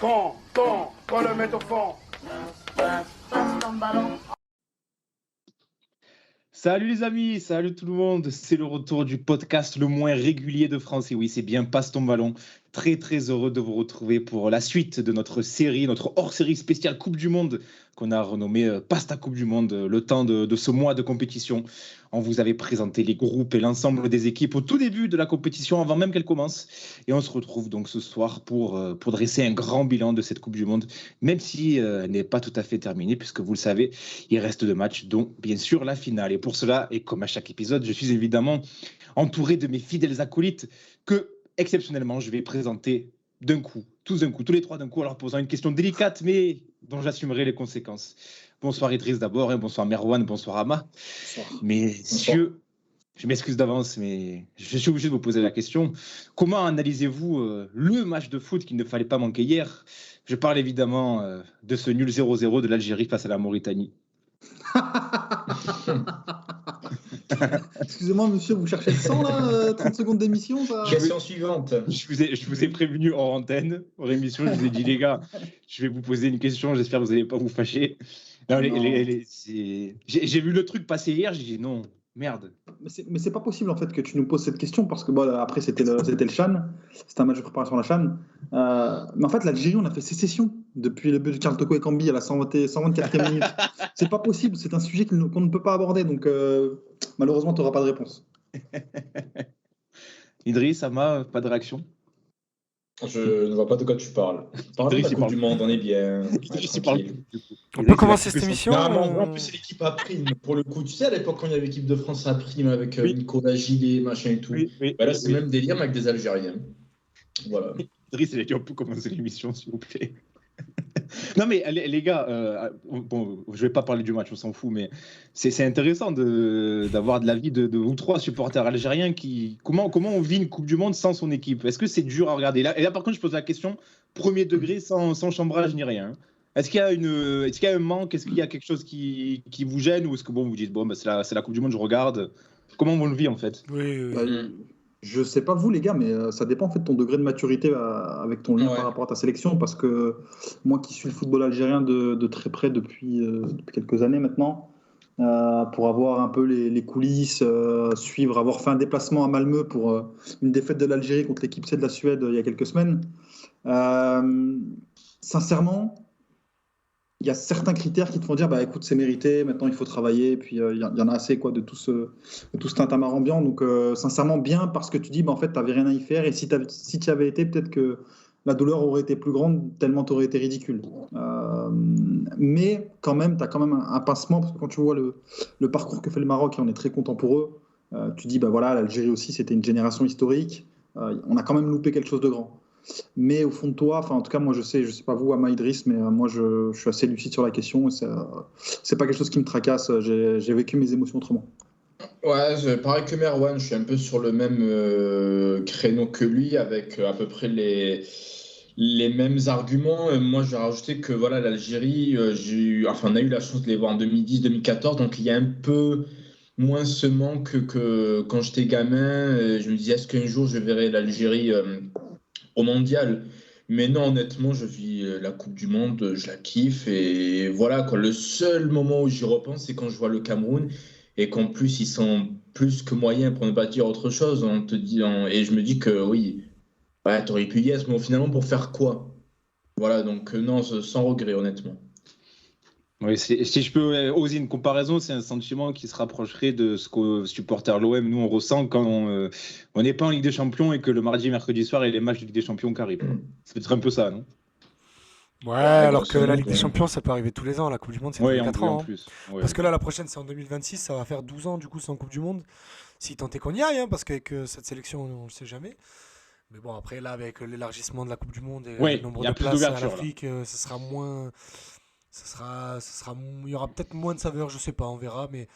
Qu'on le mette au fond. Passe ton ballon. Salut les amis, salut tout le monde, c'est le retour du podcast le moins régulier de France, et oui c'est bien Passe ton ballon, très très heureux de vous retrouver pour la suite de notre série, notre hors-série spéciale Coupe du Monde, qu'on a renommée Passe ta Coupe du Monde, le temps de ce mois de compétition. On vous avait présenté les groupes et l'ensemble des équipes au tout début de la compétition, avant même qu'elle commence, et on se retrouve donc ce soir pour dresser un grand bilan de cette Coupe du Monde, même si elle n'est pas tout à fait terminée, puisque vous le savez, il reste 2 matchs, dont bien sûr la finale. Et pour cela, et comme à chaque épisode, je suis évidemment entouré de mes fidèles acolytes que, exceptionnellement, je vais présenter d'un coup, tous les trois d'un coup, en leur posant une question délicate, mais dont j'assumerai les conséquences. Bonsoir Idriss d'abord, et bonsoir Merwan, bonsoir Ama. Messieurs, je m'excuse d'avance, mais je suis obligé de vous poser la question. Comment analysez-vous le match de foot qu'il ne fallait pas manquer hier? Je parle évidemment de ce nul 0-0 de l'Algérie face à la Mauritanie. Excusez-moi, monsieur, vous cherchez le sang, là 30 secondes d'émission, ça... Question suivante. Je vous ai prévenu hors antenne, hors émission, je vous ai dit, les gars, je vais vous poser une question, j'espère que vous n'allez pas vous fâcher. Non, j'ai vu le truc passer hier, j'ai dit non, merde. Mais c'est pas possible, en fait, que tu nous poses cette question, parce que bon, après, c'était le CHAN, c'était un match de préparation à la CHAN. Mais en fait, l'Algérie, on a fait sécession depuis le but de Karl Toko Ekambi à la 124e minute. C'est pas possible, c'est un sujet qu'on ne peut pas aborder, donc malheureusement, tu n'auras pas de réponse. Idriss, Ama, pas de réaction? Je ne vois pas de quoi tu parles. Par exemple, la Coupe du Monde, on est bien. On peut commencer cette émission? Non, en plus, c'est l'équipe à prime. Pour le coup, tu sais, à l'époque, quand il y avait l'équipe de France à prime avec Nicolas Gillet, machin et tout. Bah là, c'est le même délire, mais avec des Algériens. Voilà. Idriss, il a dit on peut commencer l'émission, s'il vous plaît. Non mais les gars, bon, je vais pas parler du match, on s'en fout, mais c'est intéressant d'avoir de l'avis de vous trois supporters algériens comment on vit une Coupe du Monde sans son équipe. Est-ce que c'est dur à regarder là? Et là par contre je pose la question premier degré, sans chambrage ni rien. Est-ce qu'il y a un manque? Est-ce qu'il y a quelque chose qui vous gêne, ou est-ce que bon vous dites bon bah, c'est la Coupe du Monde, je regarde? Comment on le vit en fait? Oui. Je sais pas vous les gars, mais ça dépend en fait de ton degré de maturité avec ton lien par rapport à ta sélection, parce que moi qui suis le football algérien de très près depuis quelques années maintenant, pour avoir un peu les coulisses, avoir fait un déplacement à Malmö pour une défaite de l'Algérie contre l'équipe C de la Suède il y a quelques semaines, sincèrement, il y a certains critères qui te font dire bah écoute, c'est mérité, maintenant il faut travailler, et puis il y en a assez quoi de tout ce tintamarre ambiant. Donc sincèrement bien, parce que tu dis bah en fait tu n'avais rien à y faire, et si tu y avais été, peut-être que la douleur aurait été plus grande tellement tu aurais été ridicule. Mais quand même, tu as quand même un pincement, parce que quand tu vois le parcours que fait le Maroc, et on est très content pour eux, tu dis bah voilà, l'Algérie aussi c'était une génération historique, on a quand même loupé quelque chose de grand. Mais au fond de toi, en tout cas, moi je sais pas vous, Ama, Idriss, mais moi je suis assez lucide sur la question, et c'est pas quelque chose qui me tracasse. J'ai vécu mes émotions autrement. Ouais, pareil que Merwan, je suis un peu sur le même créneau que lui, avec à peu près les mêmes arguments. Moi, j'ai rajouté que voilà, l'Algérie, on a eu la chance de les voir en 2010-2014, donc il y a un peu moins ce manque que quand j'étais gamin. Je me disais, est-ce qu'un jour je verrai l'Algérie au mondial? Mais non, honnêtement, je vis la Coupe du Monde, je la kiffe, et voilà quoi. Le seul moment où j'y repense, c'est quand je vois le Cameroun, et qu'en plus ils sont plus que moyens, pour ne pas dire autre chose. Et je me dis que oui, ouais, t'aurais pu yes, mais finalement pour faire quoi? Voilà, donc non, sans regret, honnêtement. Oui, si je peux oser une comparaison, c'est un sentiment qui se rapprocherait de ce que supporter l'OM, nous, on ressent quand on n'est pas en Ligue des Champions et que le mardi et mercredi soir, il y a les matchs de Ligue des Champions qui arrivent. C'est peut-être un peu ça, non? Ouais, alors que la Ligue des Champions, ça peut arriver tous les ans. La Coupe du Monde, c'est tous les 4 ans. En plus. Ouais. Parce que là, la prochaine, c'est en 2026. Ça va faire 12 ans, du coup, sans Coupe du Monde. Si tant est qu'on y aille, parce qu'avec cette sélection, on ne le sait jamais. Mais bon, après, là, avec l'élargissement de la Coupe du Monde et le nombre de places à l'Afrique, ça sera moins... il y aura peut-être moins de saveur, je sais pas, on verra. Mais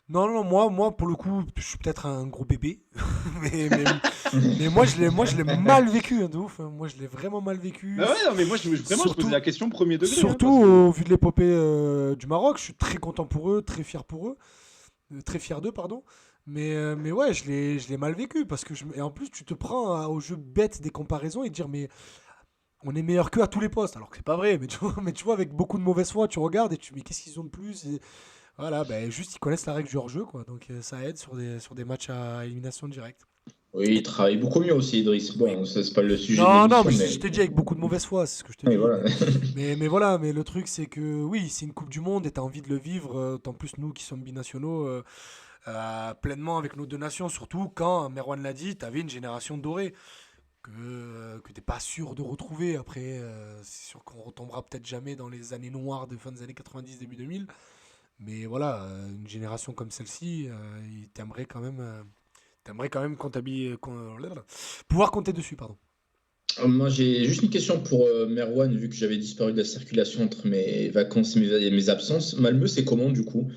non, moi, pour le coup, je suis peut-être un gros bébé, mais moi, je l'ai mal vécu, de ouf. Moi, je l'ai vraiment mal vécu. Bah ouais, non, mais moi, je posais la question premier degré. Surtout au vu de l'épopée du Maroc, je suis très content pour eux, très fier pour eux, très fier d'eux, pardon. Mais ouais, je l'ai mal vécu, parce que et en plus, tu te prends au jeu bête des comparaisons et dire mais on est meilleur qu'eux à tous les postes, alors que c'est pas vrai. Mais tu vois, avec beaucoup de mauvaise foi, tu regardes et tu te dis, mais qu'est-ce qu'ils ont de plus? Et voilà, juste ils connaissent la règle du hors-jeu, quoi. Donc ça aide sur des matchs à élimination directe. Oui, il travaille beaucoup mieux aussi, Idriss. Bon, ça, c'est pas le sujet de Non, l'émission, mais je t'ai dit avec beaucoup de mauvaise foi, c'est ce que je te Oui, dis. voilà. Mais voilà, mais le truc, c'est que oui, c'est une Coupe du Monde et t'as envie de le vivre, tant plus nous qui sommes binationaux, pleinement avec nos deux nations, surtout quand, Merwan l'a dit, t'avais une génération dorée que t'es pas sûr de retrouver. Après, c'est sûr qu'on retombera peut-être jamais dans les années noires de fin des années 90, début 2000. Mais voilà, une génération comme celle-ci, t'aimerais quand même, pouvoir compter dessus, pardon. Moi, j'ai juste une question pour Merwan, vu que j'avais disparu de la circulation entre mes vacances et mes absences. Malmö, c'est comment du coup?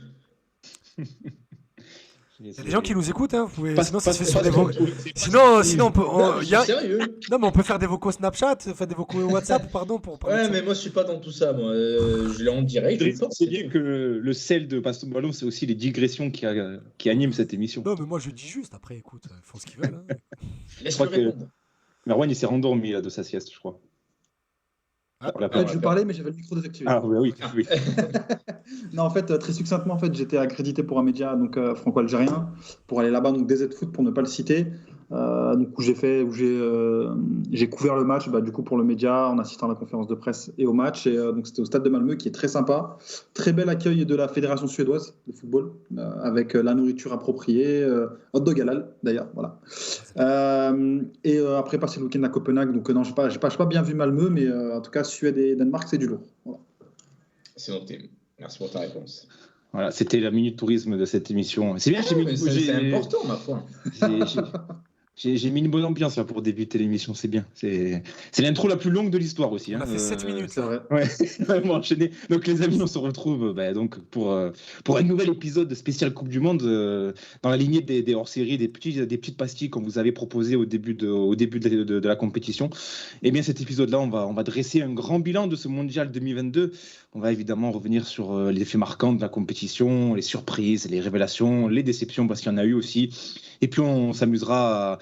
Il y a des gens qui nous écoutent, hein, vous pouvez... sinon ça se fait sur pas des trop, vocaux. c'est Sinon on peut. Non, je suis sérieux. Non, mais on peut faire des vocaux Snapchat, faire des vocaux WhatsApp, pardon, pour parler de Ouais, ça. mais moi, je suis pas dans tout ça. Moi, je l'ai en direct. je le pense, C'est bien que le sel de Passe ton ballon, c'est aussi les digressions qui animent cette émission. Non, mais moi je dis juste, après, écoute, ils font ce qu'ils veulent. Hein. Laisse-le crois que- répondre. Merwan, il s'est rendormi là, de sa sieste, je crois. Ah, On l'a En pas- fait, je parlais, mais j'avais le micro désactivé. Ah, oui. Non, en fait, très succinctement, en fait, j'étais accrédité pour un média donc franco-algérien pour aller là-bas, donc DZ Foot pour ne pas le citer. Donc où j'ai couvert le match, du coup pour le média en assistant à la conférence de presse et au match. Et donc c'était au stade de Malmö qui est très sympa, très bel accueil de la fédération suédoise de football avec la nourriture appropriée, hot dog halal d'ailleurs, voilà. Et après passer le week-end à Copenhague, donc non, j'ai pas bien vu Malmö, mais en tout cas Suède et Danemark c'est du lourd. Voilà. C'est noté. Merci pour ta réponse. Voilà, c'était la minute tourisme de cette émission. C'est bien, C'est important, ma foi. J'ai mis une bonne ambiance là, pour débuter l'émission, c'est bien. C'est l'intro la plus longue de l'histoire aussi. On a fait 7 minutes. C'est vrai. Ouais, vraiment enchaîné. Donc les amis, on se retrouve donc pour un nouvel épisode spécial Coupe du Monde dans la lignée des hors-séries, des petites pastilles qu'on vous avait proposées au début de la compétition. Et bien cet épisode-là, on va dresser un grand bilan de ce mondial 2022. On va évidemment revenir sur les faits marquants de la compétition, les surprises, les révélations, les déceptions parce qu'il y en a eu aussi. Et puis on s'amusera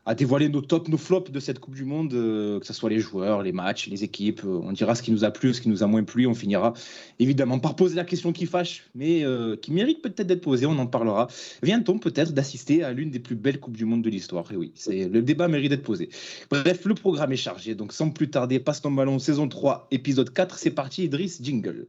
à dévoiler nos tops, nos flops de cette Coupe du Monde, que ce soit les joueurs, les matchs, les équipes. On dira ce qui nous a plu, ce qui nous a moins plu. On finira évidemment par poser la question qui fâche, mais qui mérite peut-être d'être posée. On en parlera. Vient-on peut-être d'assister à l'une des plus belles Coupes du Monde de l'histoire? Et oui, le débat mérite d'être posé. Bref, le programme est chargé. Donc sans plus tarder, Passe ton ballon, saison 3, épisode 4. C'est parti, Idriss, jingle.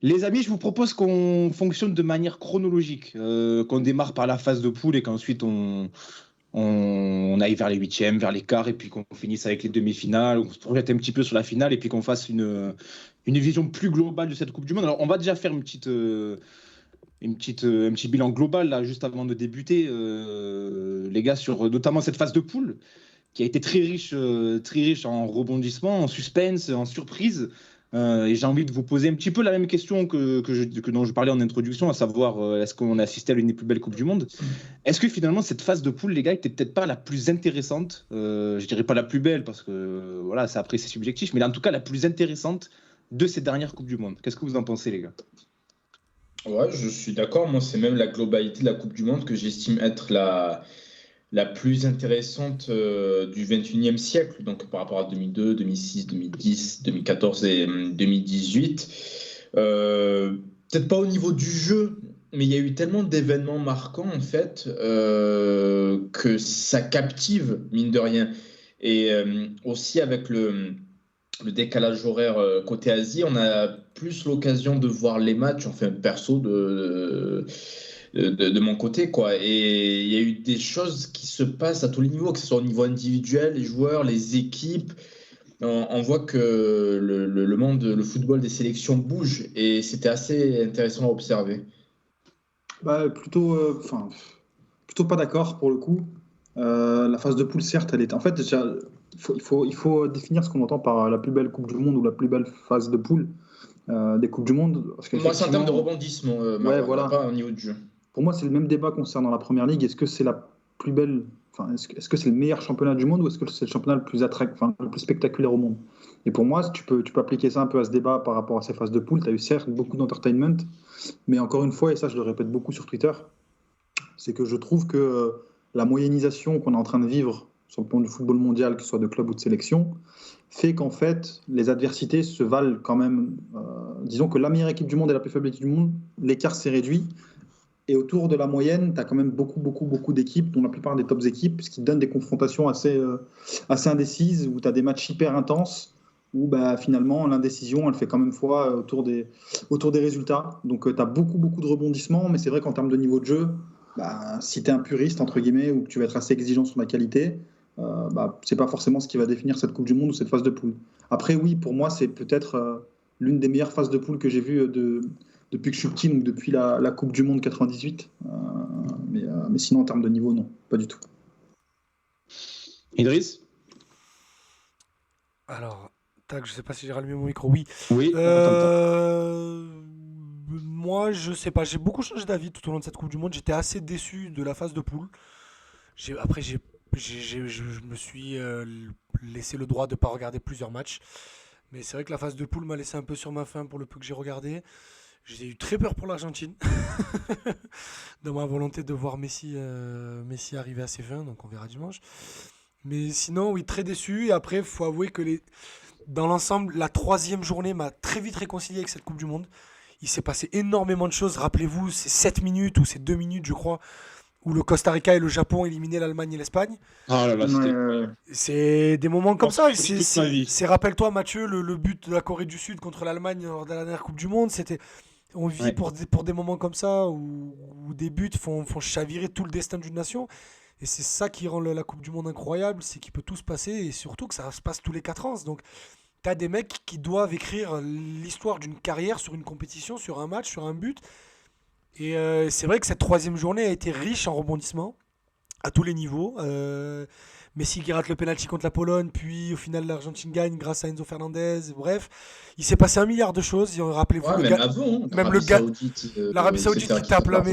Les amis, je vous propose qu'on fonctionne de manière chronologique, qu'on démarre par la phase de poule et qu'ensuite on aille vers les huitièmes, vers les quarts et puis qu'on finisse avec les demi-finales, on se projette un petit peu sur la finale et puis qu'on fasse une vision plus globale de cette Coupe du Monde. Alors on va déjà faire un petit bilan global là, juste avant de débuter, les gars, sur notamment cette phase de poule qui a été très riche en rebondissements, en suspense, en surprises. Et j'ai envie de vous poser un petit peu la même question que dont je parlais en introduction, à savoir est-ce qu'on a assisté à l'une des plus belles Coupes du Monde? Est-ce que finalement cette phase de poule, les gars, était peut-être pas la plus intéressante, je dirais pas la plus belle parce que voilà, ça après c'est subjectif, mais en tout cas la plus intéressante de ces dernières Coupes du Monde? Qu'est-ce que vous en pensez, les gars? Ouais, je suis d'accord. Moi, c'est même la globalité de la Coupe du Monde que j'estime être la plus intéressante du 21e siècle, donc par rapport à 2002, 2006, 2010, 2014 et 2018. Peut-être pas au niveau du jeu, mais il y a eu tellement d'événements marquants, en fait, que ça captive, mine de rien. Et aussi avec le décalage horaire côté Asie, on a plus l'occasion de voir les matchs, enfin perso, de mon côté, quoi. Et il y a eu des choses qui se passent à tous les niveaux, que ce soit au niveau individuel, les joueurs, les équipes. On voit que le monde, le football des sélections bouge et c'était assez intéressant à observer. Plutôt pas d'accord pour le coup. La phase de poule, certes, elle est. En fait, déjà, il faut définir ce qu'on entend par la plus belle Coupe du Monde ou la plus belle phase de poule des Coupes du Monde. Parce moi, c'est en termes de rebondissement, voilà. Pas au niveau du jeu. Pour moi, c'est le même débat concernant la Première Ligue. Est-ce que c'est la plus belle, est-ce que c'est le meilleur championnat du monde ou est-ce que c'est le championnat le plus le plus spectaculaire au monde? Et pour moi, tu peux appliquer ça un peu à ce débat par rapport à ces phases de poule. Tu as eu certes beaucoup d'entertainment, mais encore une fois, et ça je le répète beaucoup sur Twitter, c'est que je trouve que la moyennisation qu'on est en train de vivre sur le plan du football mondial, que ce soit de club ou de sélection, fait qu'en fait, les adversités se valent quand même. Disons que la meilleure équipe du monde et la plus faible équipe du monde, l'écart s'est réduit. Et autour de la moyenne, tu as quand même beaucoup d'équipes, dont la plupart des tops équipes, ce qui donne des confrontations assez indécises, où tu as des matchs hyper intenses, où finalement, l'indécision, elle fait quand même foi autour des résultats. Donc, tu as beaucoup de rebondissements, mais c'est vrai qu'en termes de niveau de jeu, si tu es un puriste, entre guillemets, ou que tu vas être assez exigeant sur la qualité, c'est pas forcément ce qui va définir cette Coupe du Monde ou cette phase de poule. Après, oui, pour moi, c'est peut-être l'une des meilleures phases de poule que j'ai vues depuis que je suis petit, donc depuis la Coupe du Monde 98. Mais sinon, en termes de niveau, non, pas du tout. Idriss ? Alors, je sais pas si j'ai rallumé mon micro. Oui. Oui. Moi, je sais pas. J'ai beaucoup changé d'avis tout au long de cette Coupe du Monde. J'étais assez déçu de la phase de poule. Après, je me suis laissé le droit de ne pas regarder plusieurs matchs. Mais c'est vrai que la phase de poule m'a laissé un peu sur ma faim pour le peu que j'ai regardé. J'ai eu très peur pour l'Argentine. Dans ma volonté de voir Messi arriver à ses fins. Donc on verra dimanche. Mais sinon, oui, très déçu. Et après, il faut avouer que dans l'ensemble, la 3e journée m'a très vite réconcilié avec cette Coupe du Monde. Il s'est passé énormément de choses. Rappelez-vous, c'est 7 minutes ou c'est 2 minutes, je crois, où le Costa Rica et le Japon éliminaient l'Allemagne et l'Espagne. Ah là là, c'est des moments comme ça. C'est rappelle-toi, Mathieu, le but de la Corée du Sud contre l'Allemagne lors de la dernière Coupe du Monde, on vit pour des moments comme ça où des buts font chavirer tout le destin d'une nation. Et c'est ça qui rend la Coupe du Monde incroyable, c'est qu'il peut tout se passer et surtout que ça se passe tous les 4 ans. Donc, tu as des mecs qui doivent écrire l'histoire d'une carrière sur une compétition, sur un match, sur un but. Et c'est vrai que cette 3e journée a été riche en rebondissements à tous les niveaux. Messi qui rate le penalty contre la Pologne, puis au final l'Argentine gagne grâce à Enzo Fernandez. Bref, il s'est passé 1 milliard de choses. Rappelez-vous, l'Arabie Saoudite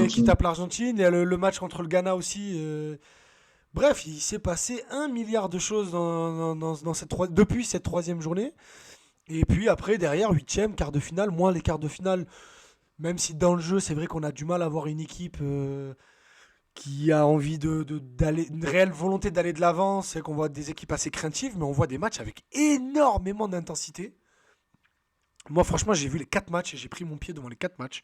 qui tape l'Argentine, et le match contre le Ghana aussi. Bref, il s'est passé 1 milliard de choses depuis cette 3e journée. Et puis après, derrière, 8e, quart de finale, moins les quarts de finale. Même si dans le jeu, c'est vrai qu'on a du mal à avoir une équipe qui a envie d'aller, une réelle volonté d'aller de l'avant. C'est qu'on voit des équipes assez craintives, mais on voit des matchs avec énormément d'intensité. Moi, franchement, j'ai vu les 4 matchs et j'ai pris mon pied devant les 4 matchs.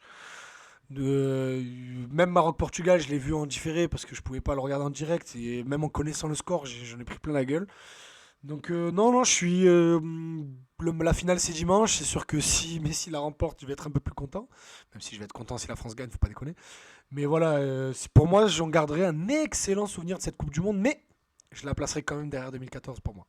Même Maroc-Portugal, je l'ai vu en différé parce que je ne pouvais pas le regarder en direct. Et même en connaissant le score, j'en ai pris plein la gueule. Donc non, je suis... la finale, c'est dimanche. C'est sûr que si Messi la remporte, je vais être un peu plus content. Même si je vais être content si la France gagne, faut pas déconner. Mais voilà, pour moi, j'en garderai un excellent souvenir de cette Coupe du Monde. Mais je la placerai quand même derrière 2014 pour moi.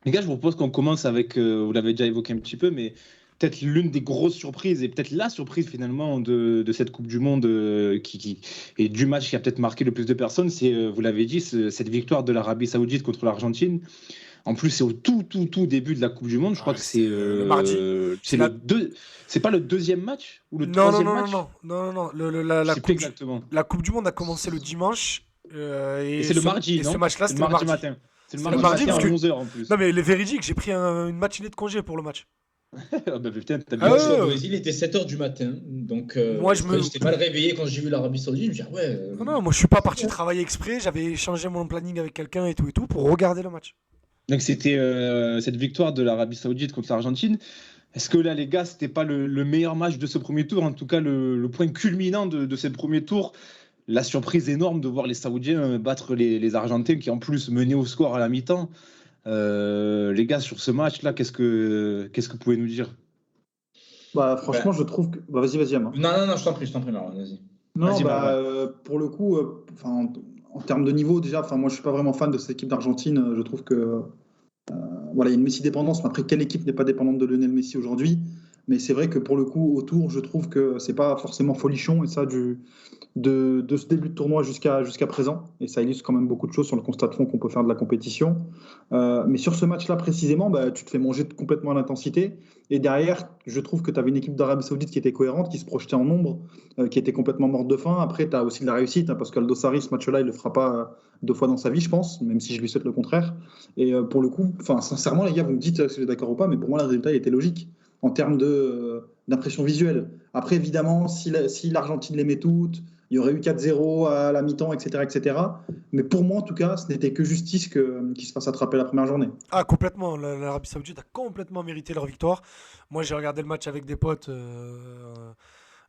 Les gars, je vous propose qu'on commence avec, vous l'avez déjà évoqué un petit peu, mais peut-être l'une des grosses surprises, et peut-être la surprise finalement de cette Coupe du Monde et du match qui a peut-être marqué le plus de personnes, c'est, vous l'avez dit, cette victoire de l'Arabie Saoudite contre l'Argentine. En plus, c'est au tout début de la Coupe du Monde. Je crois que c'est le mardi. C'est pas le 2e match ou le 3e match? Non. La Coupe du Monde a commencé le dimanche. Et c'est le mardi, non? Ce match-là, c'est le mardi matin. C'est le mardi matin à 11h en plus. Non, mais les véridiques, j'ai pris une matinée de congé pour le match. Putain, au Brésil, il était 7h du matin. Donc, moi, j'étais mal réveillé quand j'ai vu l'Arabie Saoudite. Je me disais, ouais. Non, moi, je suis pas parti travailler exprès. J'avais changé mon planning avec quelqu'un et tout pour regarder le match. Donc, c'était cette victoire de l'Arabie Saoudite contre l'Argentine. Est-ce que là, les gars, c'était pas le meilleur match de ce premier tour? En tout cas, le point culminant de ce premier tour. La surprise énorme de voir les Saoudiens battre les Argentins qui, en plus, menaient au score à la mi-temps. Les gars, sur ce match-là, qu'est-ce que vous pouvez nous dire? Franchement, je trouve que... Vas-y, Amar. Non, je t'en prie, Marwan, vas-y. Pour le coup, en termes de niveau, déjà, moi, je suis pas vraiment fan de cette équipe d'Argentine. Je trouve que il y a une Messi-dépendance. Mais après, quelle équipe n'est pas dépendante de Lionel Messi aujourd'hui? Mais c'est vrai que pour le coup, autour, je trouve que c'est pas forcément folichon, et ça, de ce début de tournoi jusqu'à présent. Et ça illustre quand même beaucoup de choses sur le constat de fond qu'on peut faire de la compétition. Mais sur ce match-là précisément, tu te fais manger complètement à l'intensité. Et derrière, je trouve que tu avais une équipe d'Arabie Saoudite qui était cohérente, qui se projetait en nombre, qui était complètement morte de faim. Après, tu as aussi de la réussite, parce qu'Aldo Sarri, ce match-là, il ne le fera pas 2 fois dans sa vie, je pense, même si je lui souhaite le contraire. Et pour le coup, sincèrement, les gars, vous me dites si vous êtes d'accord ou pas, mais pour moi, le résultat il était logique en termes d'impression visuelle. Après, évidemment, si l'Argentine les met toutes, il y aurait eu 4-0 à la mi-temps, etc., etc. Mais pour moi, en tout cas, ce n'était que justice qu'ils se fassent attraper la première journée. Ah, complètement. L'Arabie Saoudite a complètement mérité leur victoire. Moi, j'ai regardé le match avec des potes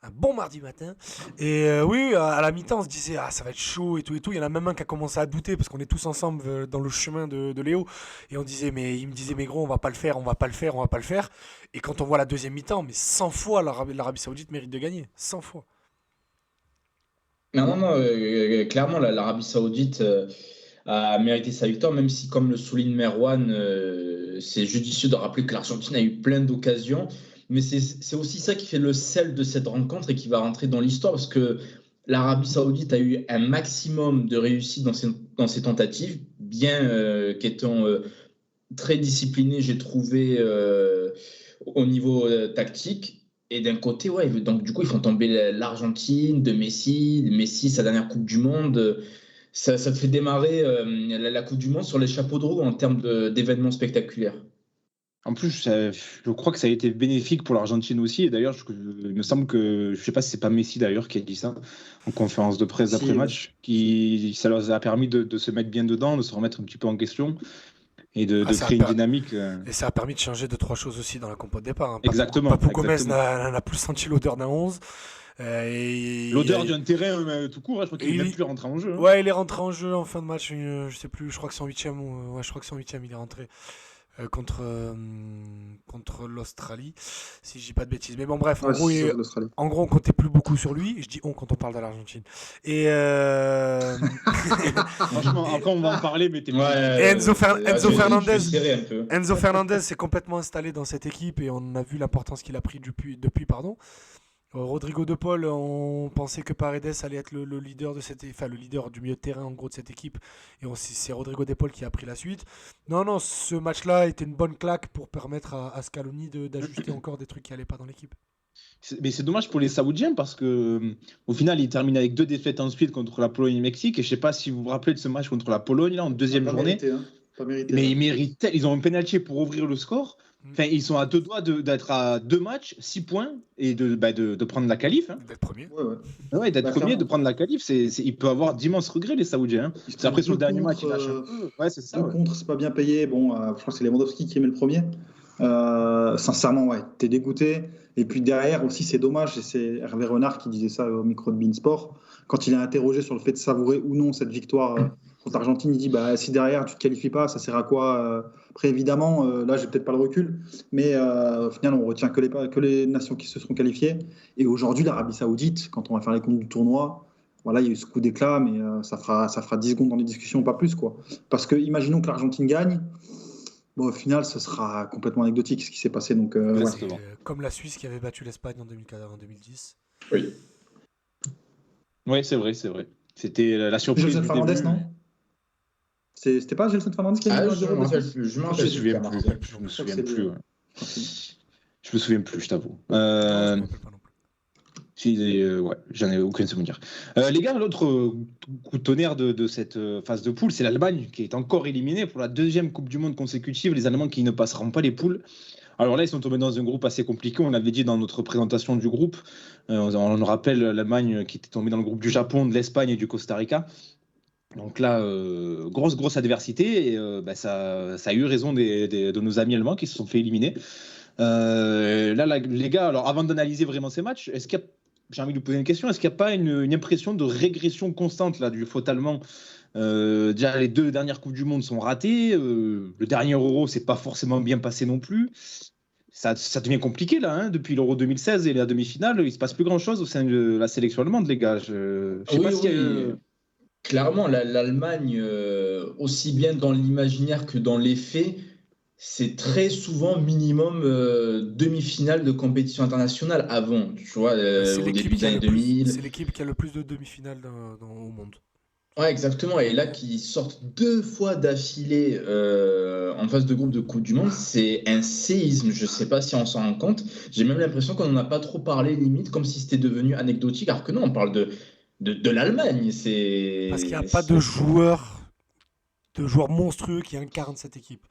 un bon mardi matin. Et oui, à la mi-temps, on se disait, ça va être chaud et tout et tout. Il y en a même un qui a commencé à douter parce qu'on est tous ensemble dans le chemin de Léo. Et il me disait, mais gros, on va pas le faire. Et quand on voit la deuxième mi-temps, mais 100 fois, l'Arabie Saoudite mérite de gagner. 100 fois. Non, clairement, l'Arabie Saoudite a mérité sa victoire, même si, comme le souligne Merwan, c'est judicieux de rappeler que l'Argentine a eu plein d'occasions. Mais c'est aussi ça qui fait le sel de cette rencontre et qui va rentrer dans l'histoire, parce que l'Arabie Saoudite a eu un maximum de réussite dans ses tentatives, bien qu'étant très discipliné, j'ai trouvé, au niveau tactique. Et d'un côté, donc du coup, ils font tomber l'Argentine de Messi, sa dernière Coupe du Monde. Ça te fait démarrer la Coupe du Monde sur les chapeaux de roue en termes d'événements spectaculaires. En plus, je crois que ça a été bénéfique pour l'Argentine aussi. Et d'ailleurs, il me semble que, je ne sais pas si c'est pas Messi d'ailleurs qui a dit ça en conférence de presse d'après-match, ça leur a permis de se mettre bien dedans, de se remettre un petit peu en question et de créer une dynamique. Et ça a permis de changer 2-3 choses aussi dans la compo de départ. Exactement. Papou Gomez n'a plus senti l'odeur d'un 11. L'odeur d'un terrain tout court, je crois qu'il n'est même plus rentré en jeu. Ouais, il est rentré en jeu en fin de match, je sais plus, je crois que c'est en 8e, je crois que c'est en 8e, il est rentré contre l'Australie, si je dis pas de bêtises. Mais bon, bref, en gros, on comptait plus beaucoup sur lui. Je dis on quand on parle de l'Argentine. Et franchement, après on va en parler, mais Enzo Fernandez s'est complètement installé dans cette équipe et on a vu l'importance qu'il a pris depuis. Rodrigo De Paul, on pensait que Paredes allait être le leader le leader du milieu de terrain en gros de cette équipe, et c'est Rodrigo De Paul qui a pris la suite. Non, ce match-là était une bonne claque pour permettre à Scaloni d'ajuster encore des trucs qui n'allaient pas dans l'équipe. Mais c'est dommage pour les Saoudiens parce que au final, ils terminent avec 2 défaites ensuite contre la Pologne et le Mexique. Et je ne sais pas si vous vous rappelez de ce match contre la Pologne là, en deuxième journée. Pas mérité, mais ils méritent. Ils ont un penalty pour ouvrir le score. Enfin, ils sont à 2 doigts d'être à 2 matchs, 6 points et de prendre la qualif. Hein. D'être premier. Ouais, d'être premier, de prendre la qualif. Il peut avoir d'immenses regrets, les Saoudiens. Hein. C'est après sur le dernier match, il lâche un peu. Ouais, c'est ça. Contre, c'est pas bien payé. Bon, je crois que c'est Lewandowski qui met le premier. Sincèrement, t'es dégoûté. Et puis derrière aussi, c'est dommage. Et c'est Hervé Renard qui disait ça au micro de Beansport. Quand il est interrogé sur le fait de savourer ou non cette victoire contre l'Argentine, il dit si derrière tu te qualifies pas, ça sert à quoi Après, évidemment, là, j'ai peut-être pas le recul, mais au final, on retient que les nations qui se seront qualifiées. Et aujourd'hui, l'Arabie Saoudite, quand on va faire les comptes du tournoi, voilà, il y a eu ce coup d'éclat, mais ça fera 10 secondes dans les discussions, pas plus, quoi. Parce que, imaginons que l'Argentine gagne. Bon, au final, ce sera complètement anecdotique ce qui s'est passé. Donc, c'est comme la Suisse qui avait battu l'Espagne en 2010. Oui. Oui, c'est vrai. C'était la surprise. Gelson Fernandez, non ? C'était pas Gelson Fernandez qui a mis je me souviens plus. Je me souviens plus, je t'avoue. J'en ai aucun souvenir. Les gars, l'autre coup de tonnerre de cette phase de poule, c'est l'Allemagne qui est encore éliminée pour la 2e Coupe du Monde consécutive. Les Allemands qui ne passeront pas les poules. Alors là, ils sont tombés dans un groupe assez compliqué. On l'avait dit dans notre présentation du groupe. On nous rappelle l'Allemagne qui était tombée dans le groupe du Japon, de l'Espagne et du Costa Rica. Donc là, grosse adversité. Et ça a eu raison de nos amis allemands qui se sont fait éliminer. Là, les gars, alors avant d'analyser vraiment ces matchs, j'ai envie de vous poser une question. Est-ce qu'il n'y a pas une impression de régression constante là, du foot allemand ? Déjà, les 2 dernières Coupes du Monde sont ratées. Le dernier Euro, c'est pas forcément bien passé non plus. Ça devient compliqué là, hein, depuis l'Euro 2016 et la demi-finale. Il se passe plus grand-chose au sein de la sélection allemande, les gars. Je sais pas si clairement, l'Allemagne, aussi bien dans l'imaginaire que dans les faits, c'est très souvent minimum demi-finale de compétition internationale avant. Tu vois, au début des années 2000. C'est l'équipe qui a le plus de demi-finales au monde. Ouais, exactement. Et là, qu'ils sortent 2 fois d'affilée en phase de groupe de Coupe du Monde, c'est un séisme. Je ne sais pas si on s'en rend compte. J'ai même l'impression qu'on n'en a pas trop parlé, limite, comme si c'était devenu anecdotique. Alors que non, on parle de l'Allemagne. Parce qu'il n'y a pas de joueurs de joueurs monstrueux qui incarnent cette équipe.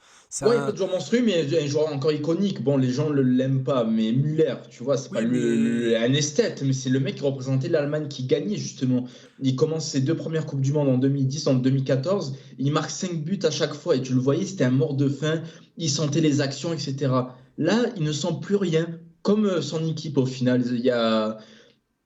Il n'y a pas de joueur monstrueux, mais un joueur encore iconique. Bon, les gens ne l'aiment pas, mais Müller, tu vois, c'est pas un esthète, mais c'est le mec qui représentait l'Allemagne, qui gagnait justement. Il commence ses 2 premières Coupes du Monde en 2010, en 2014. Il marque 5 buts à chaque fois, et tu le voyais, c'était un mort de faim. Il sentait les actions, etc. Là, il ne sent plus rien, comme son équipe au final. Il y a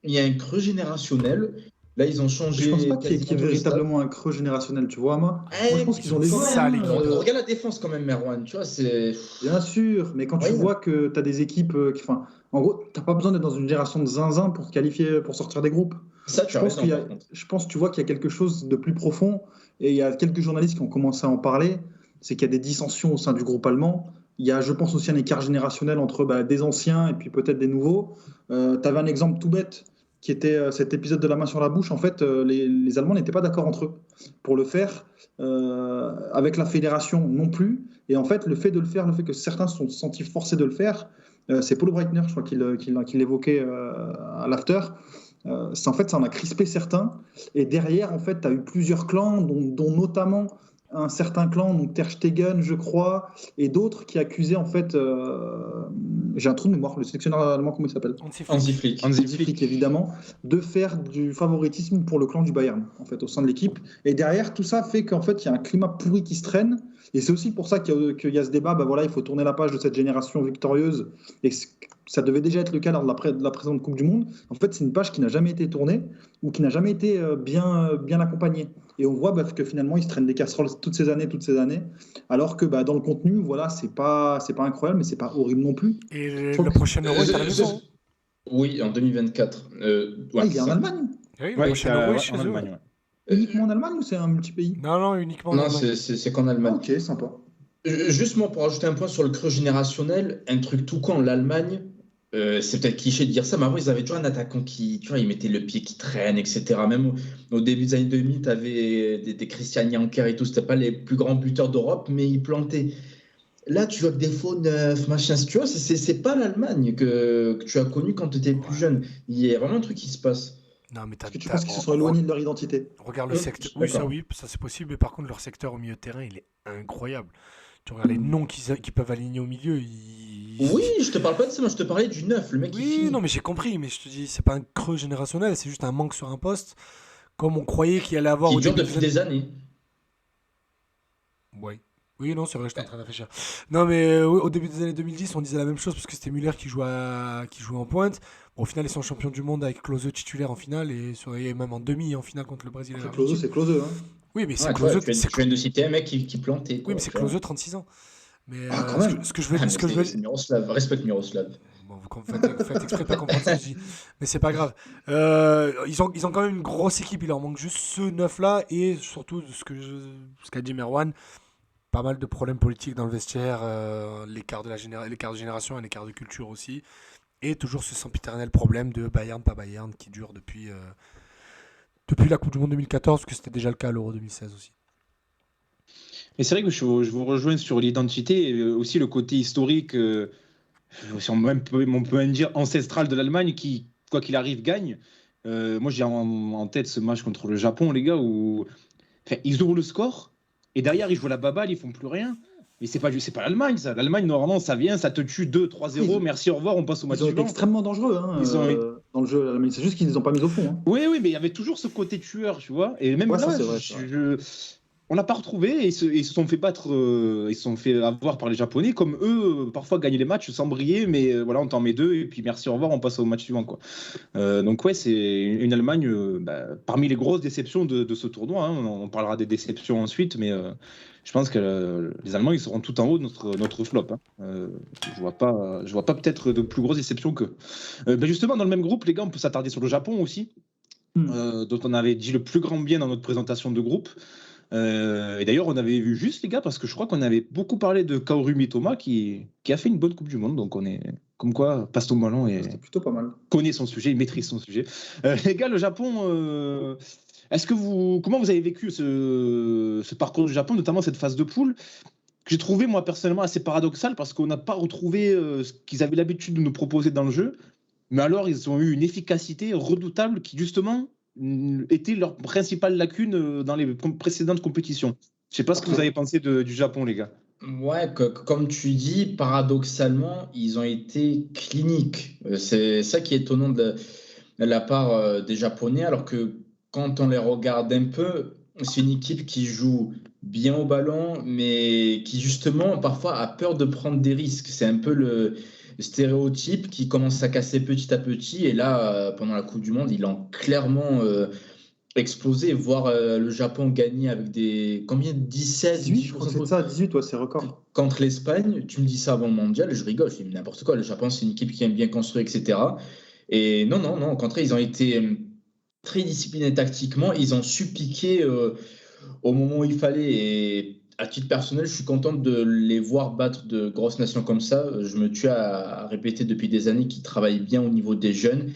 un creux générationnel. Là, ils ont changé. Je pense pas qu'il y ait véritablement un creux générationnel, tu vois, moi. Je pense qu'ils ont des Regarde la défense quand même, Merwan, tu vois, c'est... Bien sûr, mais quand tu vois que tu as des équipes qui... Enfin, en gros, tu n'as pas besoin d'être dans une génération de zinzin pour te qualifier, pour sortir des groupes. Ça, tu je pense, tu vois, qu'il y a quelque chose de plus profond, et il y a quelques journalistes qui ont commencé à en parler, c'est qu'il y a des dissensions au sein du groupe allemand. Il y a, je pense, aussi un écart générationnel entre des anciens et puis peut-être des nouveaux. Tu avais un exemple tout bête, qui était cet épisode de la main sur la bouche. En fait, les Allemands n'étaient pas d'accord entre eux pour le faire, avec la fédération non plus. Et en fait, le fait de le faire, le fait que certains se sont sentis forcés de le faire, c'est Paulo Breitner, je crois qu'il l'évoquait à l'after. En fait, ça en a crispé certains. Et derrière, en fait, tu as eu plusieurs clans, dont notamment un certain clan, donc Ter Stegen, je crois, et d'autres qui accusaient, en fait, j'ai un trou de mémoire, le sélectionneur allemand, comment il s'appelle ? Hansi Flick, évidemment, de faire du favoritisme pour le clan du Bayern, en fait, au sein de l'équipe. Et derrière, tout ça fait qu'en fait, il y a un climat pourri qui se traîne. Et c'est aussi pour ça qu'il y a ce débat, il faut tourner la page de cette génération victorieuse. Et ça devait déjà être le cas lors de la présente Coupe du Monde. En fait, c'est une page qui n'a jamais été tournée ou qui n'a jamais été bien accompagnée. Et on voit que finalement, ils se traînent des casseroles toutes ces années, alors que dans le contenu, c'est pas incroyable, mais c'est pas horrible non plus. Et le prochain Euro est à la maison. Oui, en 2024. Il est en Allemagne. Oui, le prochain Euro est chez eux. Uniquement en Allemagne ou c'est un multi-pays ? Non, uniquement en Allemagne. Non, c'est qu'en Allemagne. Ok, sympa. Justement, pour ajouter un point sur le creux générationnel, un truc tout con, l'Allemagne, c'est peut-être cliché de dire ça, mais avant, ils avaient toujours un attaquant qui, tu vois, il mettait le pied qui traîne, etc. Même au début des années 2000, tu avais des Christian Janker et tout, c'était pas les plus grands buteurs d'Europe, mais ils plantaient. Là, tu vois que des faux neufs, machin, tu vois, c'est pas l'Allemagne que tu as connue quand tu étais plus jeune. Il y a vraiment un truc qui se passe. Non, mais Est-ce que tu penses qu'ils se sont éloignés de leur identité ? Regarde le secteur. Oui, ça c'est possible, mais par contre, leur secteur au milieu de terrain, il est incroyable. Tu regardes les noms qu'ils peuvent aligner au milieu. Oui, je te parle pas de ça, moi je te parlais du neuf, le mec qui finit. Non, mais j'ai compris, mais je te dis, c'est pas un creux générationnel, c'est juste un manque sur un poste, comme on croyait qu'il allait avoir. Qui dure depuis des années. Oui, non, c'est vrai, j'étais en train de réfléchir. Non, mais au début des années 2010, on disait la même chose parce que c'était Müller qui jouait en pointe. Bon, au final, ils sont champions du monde avec Klose titulaire en finale et même en demi en finale contre le Brésil. Klose, c'est Klose, hein. Oui, mais c'est Klose. Tu viens de citer un mec qui plantait. Oui, mais c'est Klose, 36 ans. Mais quand même. ce que je veux dire. C'est Miroslav, respecte Miroslav. Bon, vous faites exprès de pas comprendre ce que je dis. Mais c'est pas grave. Ils ont quand même une grosse équipe. Il leur manque juste ce neuf-là et surtout ce qu'a dit Merwan. Pas mal de problèmes politiques dans le vestiaire, l'écart de génération et l'écart de culture aussi. Et toujours ce sempiternel problème de Bayern, pas Bayern, qui dure depuis la Coupe du Monde 2014, parce que c'était déjà le cas à l'Euro 2016 aussi. Et c'est vrai que je vous rejoins sur l'identité, et aussi le côté historique, si on peut même dire ancestral de l'Allemagne, qui, quoi qu'il arrive, gagne. Moi, j'ai en tête ce match contre le Japon, les gars, où ils ouvrent le score. Et derrière, ils jouent la baballe, ils font plus rien. Mais c'est pas l'Allemagne, ça. L'Allemagne, normalement, ça vient, ça te tue 2-3-0, merci, au revoir, on passe au match suivant. Ils ont été extrêmement dangereux dans le jeu. C'est juste qu'ils ne les ont pas mis au fond. Hein. Oui, mais il y avait toujours ce côté tueur, tu vois. Et même là, ça, c'est vrai, on l'a pas retrouvé et ils se sont fait battre, ils se sont fait avoir par les Japonais, comme eux, parfois gagner les matchs sans briller, mais voilà, on t'en met 2 et puis merci, au revoir, on passe au match suivant, quoi. Donc ouais, c'est une Allemagne parmi les grosses déceptions de ce tournoi. Hein. On parlera des déceptions ensuite, mais je pense que les Allemands, ils seront tout en haut de notre flop. Hein. Je vois pas peut-être de plus grosses déceptions qu'eux. Justement, dans le même groupe, les gars, on peut s'attarder sur le Japon aussi, dont on avait dit le plus grand bien dans notre présentation de groupe. Et d'ailleurs, on avait vu juste, les gars, parce que je crois qu'on avait beaucoup parlé de Kaoru Mitoma qui a fait une bonne Coupe du Monde. Donc, on est comme quoi, Paston Ballon c'était plutôt pas mal. Connaît son sujet, il maîtrise son sujet. Les gars, le Japon, comment vous avez vécu ce parcours du Japon, notamment cette phase de poule, que j'ai trouvé, moi, personnellement, assez paradoxal parce qu'on n'a pas retrouvé ce qu'ils avaient l'habitude de nous proposer dans le jeu. Mais alors, ils ont eu une efficacité redoutable qui, justement, était leur principale lacune dans les précédentes compétitions. Je sais pas ce que vous avez pensé du Japon, les gars. Ouais, comme tu dis, paradoxalement, ils ont été cliniques. C'est ça qui est étonnant de la part des Japonais, alors que quand on les regarde un peu, c'est une équipe qui joue bien au ballon, mais qui justement parfois a peur de prendre des risques. C'est un peu le stéréotype qui commence à casser petit à petit. Et là, pendant la Coupe du Monde, ils ont clairement explosé. Voir le Japon gagner avec des combien 17, 18, je crois que c'est ça, 18, ouais, c'est record. Contre l'Espagne, tu me dis ça avant le mondial, je rigole, je dis n'importe quoi. Le Japon, c'est une équipe qui aime bien construire, etc. Et non, au contraire, ils ont été très disciplinés tactiquement. Ils ont su piquer au moment où il fallait. Et à titre personnel, je suis content de les voir battre de grosses nations comme ça. Je me tue à répéter depuis des années qu'ils travaillent bien au niveau des jeunes.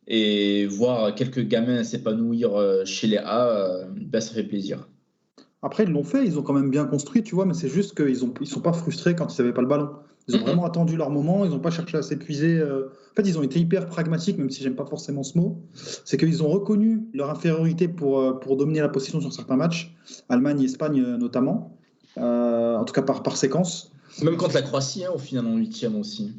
Et voir quelques gamins s'épanouir chez les A, ça fait plaisir. Après, ils l'ont fait, ils ont quand même bien construit, tu vois, mais c'est juste qu'ils ne sont pas frustrés quand ils n'avaient pas le ballon. Ils ont vraiment attendu leur moment, ils n'ont pas cherché à s'épuiser. En fait, ils ont été hyper pragmatiques, même si j'aime pas forcément ce mot. C'est qu'ils ont reconnu leur infériorité pour dominer la possession sur certains matchs, Allemagne et Espagne notamment, en tout cas par séquence. Même contre la Croatie, au final, en 8e aussi.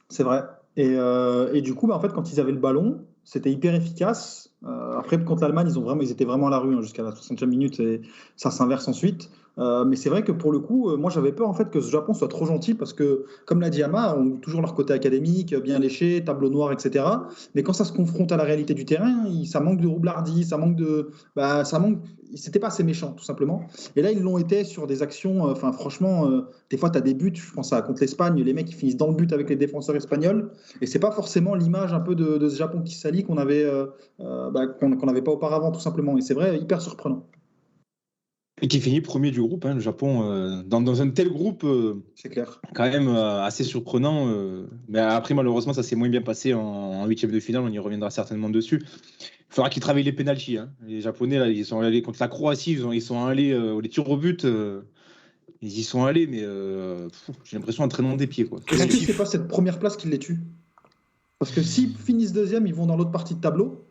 C'est vrai. Et du coup, en fait, quand ils avaient le ballon, c'était hyper efficace. Après, contre l'Allemagne, ils étaient vraiment à la rue jusqu'à la 60e minute et ça s'inverse ensuite. Mais c'est vrai que pour le coup, moi j'avais peur en fait que ce Japon soit trop gentil parce que, comme l'a dit Ama, on a toujours leur côté académique, bien léché, tableau noir, etc. Mais quand ça se confronte à la réalité du terrain, ça manque de roublardie, c'était pas assez méchant tout simplement. Et là, ils l'ont été sur des actions, franchement, des fois tu as des buts, je pense contre l'Espagne, les mecs ils finissent dans le but avec les défenseurs espagnols et c'est pas forcément l'image un peu de ce Japon qui s'allie qu'on avait, qu'on n'avait pas auparavant tout simplement. Et c'est vrai, hyper surprenant. Et qui finit premier du groupe, le Japon, dans un tel groupe, c'est clair. Quand même assez surprenant. Mais après, malheureusement, ça s'est moins bien passé en huitième de finale. On y reviendra certainement dessus. Il faudra qu'ils travaillent les pénaltys. Les Japonais, là, ils sont allés contre la Croatie. Ils sont allés les tirs au but. Ils y sont allés, mais j'ai l'impression en traînant des pieds. Est-ce que c'est pas cette première place qui les tue? Parce que s'ils finissent deuxième, ils vont dans l'autre partie de tableau.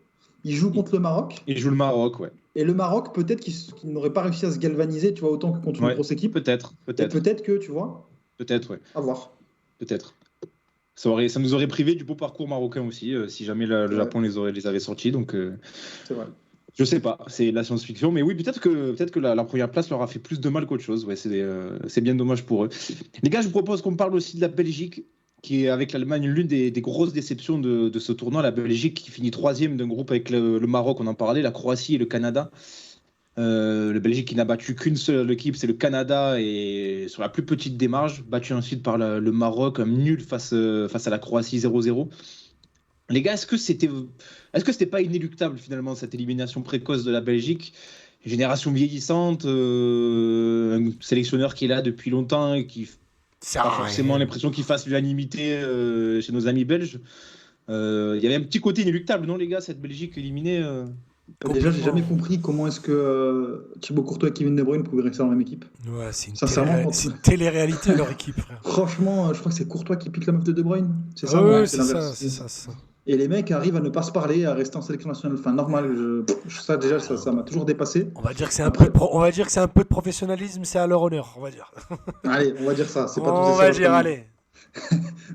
Ils jouent contre le Maroc. Ils jouent le Maroc, ouais. Et le Maroc, peut-être qu'ils n'auraient pas réussi à se galvaniser, tu vois, autant que contre une grosse équipe. Peut-être. Peut-être que, tu vois. Peut-être, ouais. À voir. Peut-être. Ça nous aurait privé du beau parcours marocain aussi, si jamais le Japon les avait sortis. Donc, c'est vrai. Je sais pas, c'est la science-fiction, mais oui, peut-être que la première place leur a fait plus de mal qu'autre chose. Ouais, c'est bien dommage pour eux. Les gars, je vous propose qu'on parle aussi de la Belgique, qui est avec l'Allemagne l'une des grosses déceptions de ce tournoi. La Belgique qui finit troisième d'un groupe avec le Maroc, on en parlait, la Croatie et le Canada. Le Belgique qui n'a battu qu'une seule équipe, c'est le Canada, et sur la plus petite démarche, battu ensuite par le Maroc, un nul face à la Croatie 0-0. Les gars, est-ce que c'était pas inéluctable finalement cette élimination précoce de la Belgique? Génération vieillissante, un sélectionneur qui est là depuis longtemps et qui n'a pas forcément l'impression qu'il fasse l'unanimité chez nos amis belges. Il y avait un petit côté inéluctable, non les gars, cette Belgique éliminée Déjà, j'ai jamais compris comment est-ce que Thibaut Courtois et Kevin De Bruyne pouvaient rester dans la même équipe. Ouais, c'est une télé-réalité leur équipe, frère. Franchement, je crois que c'est Courtois qui pique la meuf de De Bruyne. C'est ça, ouais, c'est ça. Et les mecs arrivent à ne pas se parler, à rester en sélection nationale. Enfin, normal. Ça, déjà, ça m'a toujours dépassé. On va dire que c'est un peu de professionnalisme, c'est à leur honneur, on va dire. Allez, on va dire ça. C'est pas on va dire, allez.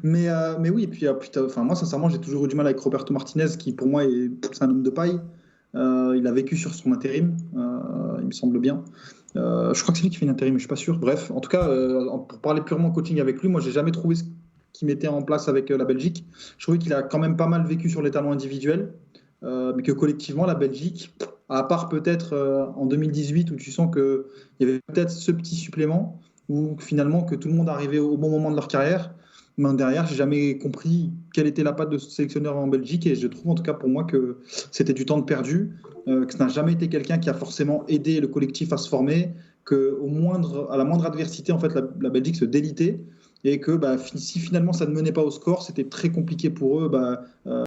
mais oui, et puis moi, sincèrement, j'ai toujours eu du mal avec Roberto Martinez, qui pour moi c'est un homme de paille. Il a vécu sur son intérim, il me semble bien. Je crois que c'est lui qui fait une intérim, mais je suis pas sûr. Bref, en tout cas, pour parler purement coaching avec lui, moi, j'ai jamais trouvé ce qu'il mettait en place avec la Belgique. Je trouvais qu'il a quand même pas mal vécu sur les talents individuels, mais que collectivement, la Belgique, à part peut-être en 2018 où tu sens qu'il y avait peut-être ce petit supplément, où finalement que tout le monde arrivait au bon moment de leur carrière. Mais derrière, j'ai jamais compris quelle était la patte de ce sélectionneur en Belgique, et je trouve en tout cas pour moi que c'était du temps de perdu, que ce n'a jamais été quelqu'un qui a forcément aidé le collectif à se former, que à la moindre adversité, en fait, la Belgique se délitait, et que si finalement ça ne menait pas au score, c'était très compliqué pour eux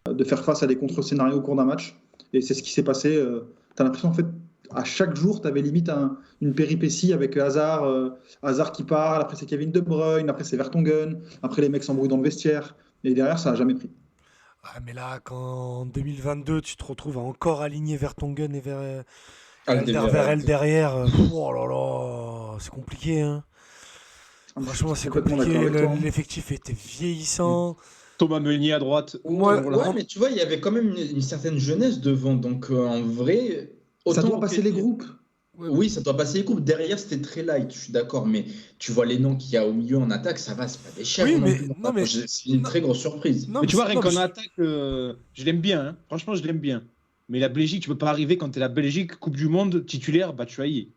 de faire face à des contre-scénarios au cours d'un match. Et c'est ce qui s'est passé. Tu as l'impression en fait à chaque jour, tu avais limite une péripétie avec Hazard qui parle, après c'est Kevin De Bruyne, après c'est Vertonghen, après les mecs s'embrouillent dans le vestiaire, et derrière, ça n'a jamais pris. Ouais, mais là, quand en 2022, tu te retrouves à encore aligner Vertonghen et Alderweireld derrière. Oh là là, c'est compliqué. Hein. Franchement, c'est compliqué. L'effectif était vieillissant. Thomas Meunier à droite. Ouais, mais tu vois, il y avait quand même une certaine jeunesse devant. Donc, en vrai... Ça doit passer les groupes. Oui, ça doit passer les groupes. Derrière, c'était très light, je suis d'accord. Mais tu vois les noms qu'il y a au milieu en attaque, ça va, c'est pas des chefs. Oui, c'est une très grosse surprise. Mais tu vois, rien qu'en attaque, je l'aime bien. Hein. Franchement, je l'aime bien. Mais la Belgique, tu peux pas arriver quand tu es la Belgique, Coupe du Monde, titulaire, tu haïs.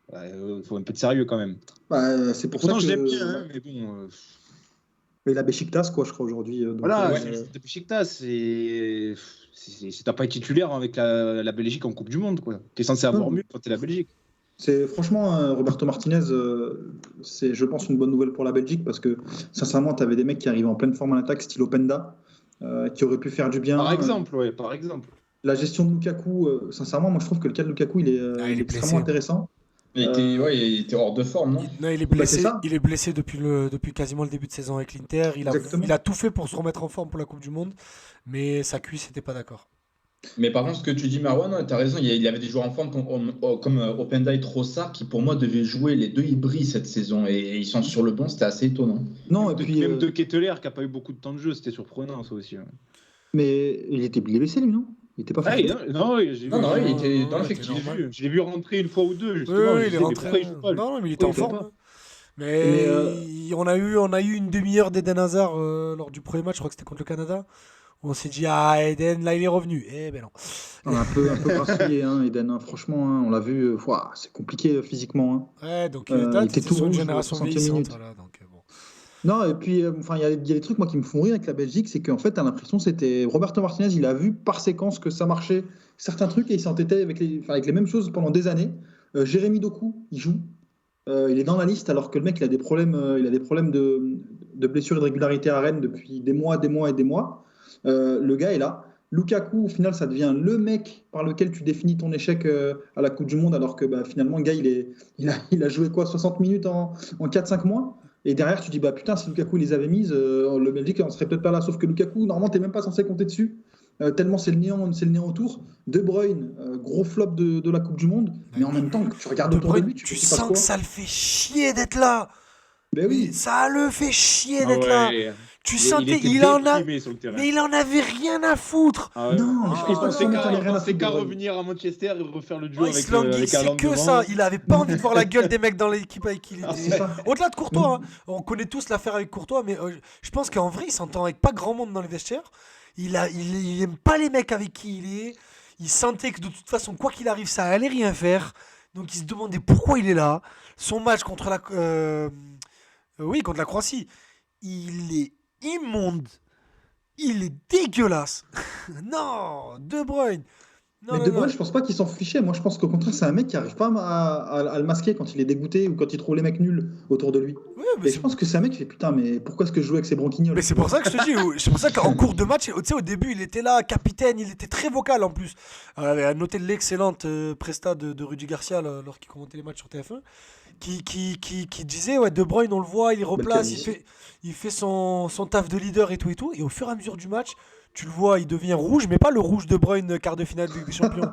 Faut un peu de sérieux quand même. C'est pour ça que... je l'aime bien, hein, mais bon... Mais la Beşiktaş, quoi, je crois, aujourd'hui. Voilà, la Beşiktaş, c'est... Si t'as pas été titulaire avec la Belgique en Coupe du Monde, quoi. T'es censé avoir mieux quand t'es la Belgique. Franchement, Roberto Martinez, c'est, je pense, une bonne nouvelle pour la Belgique parce que, sincèrement, t'avais des mecs qui arrivaient en pleine forme en attaque, style Openda, qui auraient pu faire du bien. Par exemple. La gestion de Lukaku, sincèrement, moi je trouve que le cas de Lukaku, il est extrêmement intéressant. Il était hors de forme, non ? Non, il est blessé. Il est blessé depuis quasiment le début de saison avec l'Inter. Il a tout fait pour se remettre en forme pour la Coupe du Monde, mais sa cuisse n'était pas d'accord. Mais par contre, ce que tu dis, Marouane, tu as raison. Il y avait des joueurs en forme comme Openda et Trossard qui, pour moi, devaient jouer les deux hybrides cette saison. Et ils sont sur le banc, c'était assez étonnant. Non, et puis même De Ketelaere qui n'a pas eu beaucoup de temps de jeu, c'était surprenant, ça aussi. Mais il était blessé, lui, non ? Il était pas fait. Non, il était dans l'effectif. Je l'ai vu rentrer une fois ou deux, justement. Oui, il est rentré. Non, mais il était en forme. Mais on a eu une demi-heure d'Eden Hazard lors du premier match, je crois que c'était contre le Canada. On s'est dit, Eden, là, il est revenu. Eh ben non. On a un peu grassouillé, Eden. Hein. Franchement, on l'a vu, c'est compliqué physiquement. Hein. Ouais, donc il était tout sur une génération vieillissante. Voilà, donc, bon. Non, et puis, il y a des trucs, moi, qui me font rire avec la Belgique, c'est qu'en fait, t'as l'impression que c'était Roberto Martinez, il a vu par séquence que ça marchait, certains trucs, et il s'entêtait avec les mêmes choses pendant des années. Jérémy Doku, il joue. Il est dans la liste, alors que le mec, il a des problèmes de blessures et de régularité à Rennes depuis des mois. Le gars est là. Lukaku, au final, ça devient le mec par lequel tu définis ton échec à la Coupe du Monde, alors que finalement, le gars, il a joué 60 minutes en 4-5 mois. Et derrière, tu dis, putain, si Lukaku les avait mises, le Belgique, on serait peut-être pas là. Sauf que Lukaku, normalement, t'es même pas censé compter dessus. Tellement c'est le néant autour. De Bruyne, gros flop de la Coupe du Monde. Mais en même temps, tu regardes autour de lui, tu sens que ça le fait chier d'être là. Ben oui. Ça le fait chier d'être là. Tu sentais, il en avait rien à foutre. Non, je pensais qu'à revenir à Manchester et refaire le duo avec c'est que ça. Il avait pas envie de voir la gueule des mecs dans l'équipe avec qui il était. Au-delà de Courtois, on connaît tous l'affaire avec Courtois, mais je pense qu'en vrai, il s'entend avec pas grand monde dans les vestiaires. Il aime pas les mecs avec qui il est. Il sentait que de toute façon, quoi qu'il arrive, ça allait rien faire. Donc il se demandait pourquoi il est là. Son match contre la Croatie, il est immonde. Il est dégueulasse. Non, De Bruyne. De Bruyne, je pense pas qu'il s'en fichait. Moi, je pense qu'au contraire, c'est un mec qui arrive pas à le masquer quand il est dégoûté ou quand il trouve les mecs nuls autour de lui. Et je pense que c'est un mec qui fait putain, mais pourquoi est-ce que je joue avec ces branquignoles ? Mais c'est pour ça que je te dis, c'est pour ça qu'en cours de match, tu sais, au début, il était là, capitaine, il était très vocal en plus. À noter l'excellente presta de Rudy Garcia lorsqu'il commentait les matchs sur TF1. Qui disait De Bruyne, on le voit, il replace, il fait son taf de leader et tout, et au fur et à mesure du match, tu le vois, il devient rouge, mais pas le rouge De Bruyne quart de finale Ligue des Champions.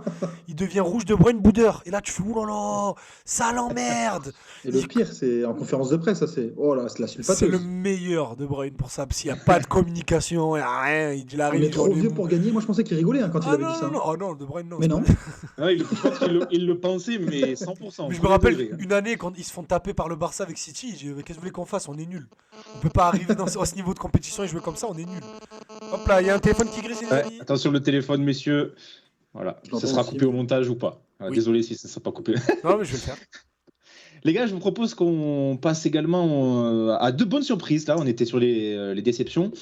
Il devient rouge De Bruyne boudeur. Et là, tu fais oulala, ça l'emmerde. Et le pire, c'est en conférence de presse, ça c'est la sulfateuse. C'est le meilleur De Bruyne pour ça, parce qu'il n'y a pas de communication, il n'y a rien. Il arrive. Il est trop vieux pour gagner. Moi, je pensais qu'il rigolait quand il avait dit ça. Non, De Bruyne, non. Mais non. Il le pensait, mais 100%. Mais je me rappelle une année quand ils se font taper par le Barça avec City. Qu'est-ce que vous voulez qu'on fasse ? On est nuls. On peut pas arriver à ce niveau de compétition et jouer comme ça, on est nuls. Hop là, il y a un téléphone qui grésille, les amis. Attention, le téléphone, messieurs. Voilà, ça sera coupé au montage ou pas. Oui. Désolé si ça ne sera pas coupé. Non, mais je vais le faire. Les gars, je vous propose qu'on passe également à deux bonnes surprises. Là, on était sur les déceptions.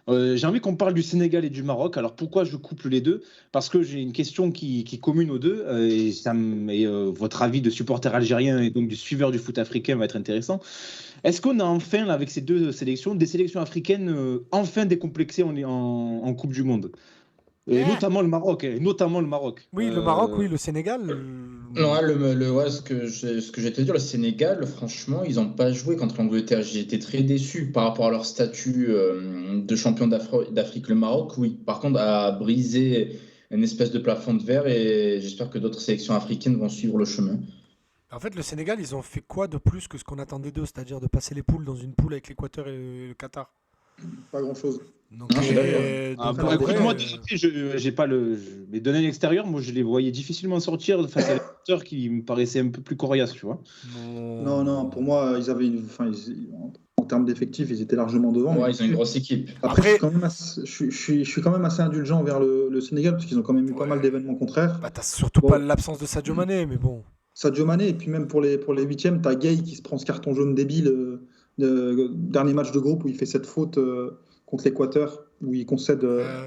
J'ai envie qu'on parle du Sénégal et du Maroc. Alors, pourquoi je couple les deux ? Parce que j'ai une question qui commune aux deux. Votre avis de supporter algérien et donc du suiveur du foot africain va être intéressant. Est-ce qu'on a enfin, là, avec ces deux sélections, des sélections africaines enfin décomplexées en Coupe du Monde ? Et notamment le Maroc. Oui, le Maroc, oui, le Sénégal. Non, ce que j'ai te dire, le Sénégal, franchement, ils n'ont pas joué contre l'Angleterre. J'ai été très déçu par rapport à leur statut de champion d'Afrique. Le Maroc, oui. Par contre, a brisé une espèce de plafond de verre et j'espère que d'autres sélections africaines vont suivre le chemin. En fait, le Sénégal, ils ont fait quoi de plus que ce qu'on attendait d'eux, c'est-à-dire de passer les poules dans une poule avec l'Équateur et le Qatar? Pas grand-chose. Donc, écoute, moi, j'ai pas mais donné à l'extérieur, moi, je les voyais difficilement sortir face à l'Équateur qui me paraissait un peu plus coriace, tu vois. Non, pour moi, ils avaient en termes d'effectifs, ils étaient largement devant. Ouais, ils ont une grosse équipe. Après, je suis quand même assez indulgent vers le Sénégal parce qu'ils ont quand même eu pas mal d'événements contraires. Bah, t'as surtout pas l'absence de Sadio Mané, mais bon. Sadio Mané, et puis même pour les huitièmes, t'as Gay qui se prend ce carton jaune débile. Dernier match de groupe où il fait cette faute contre l'Équateur, où il concède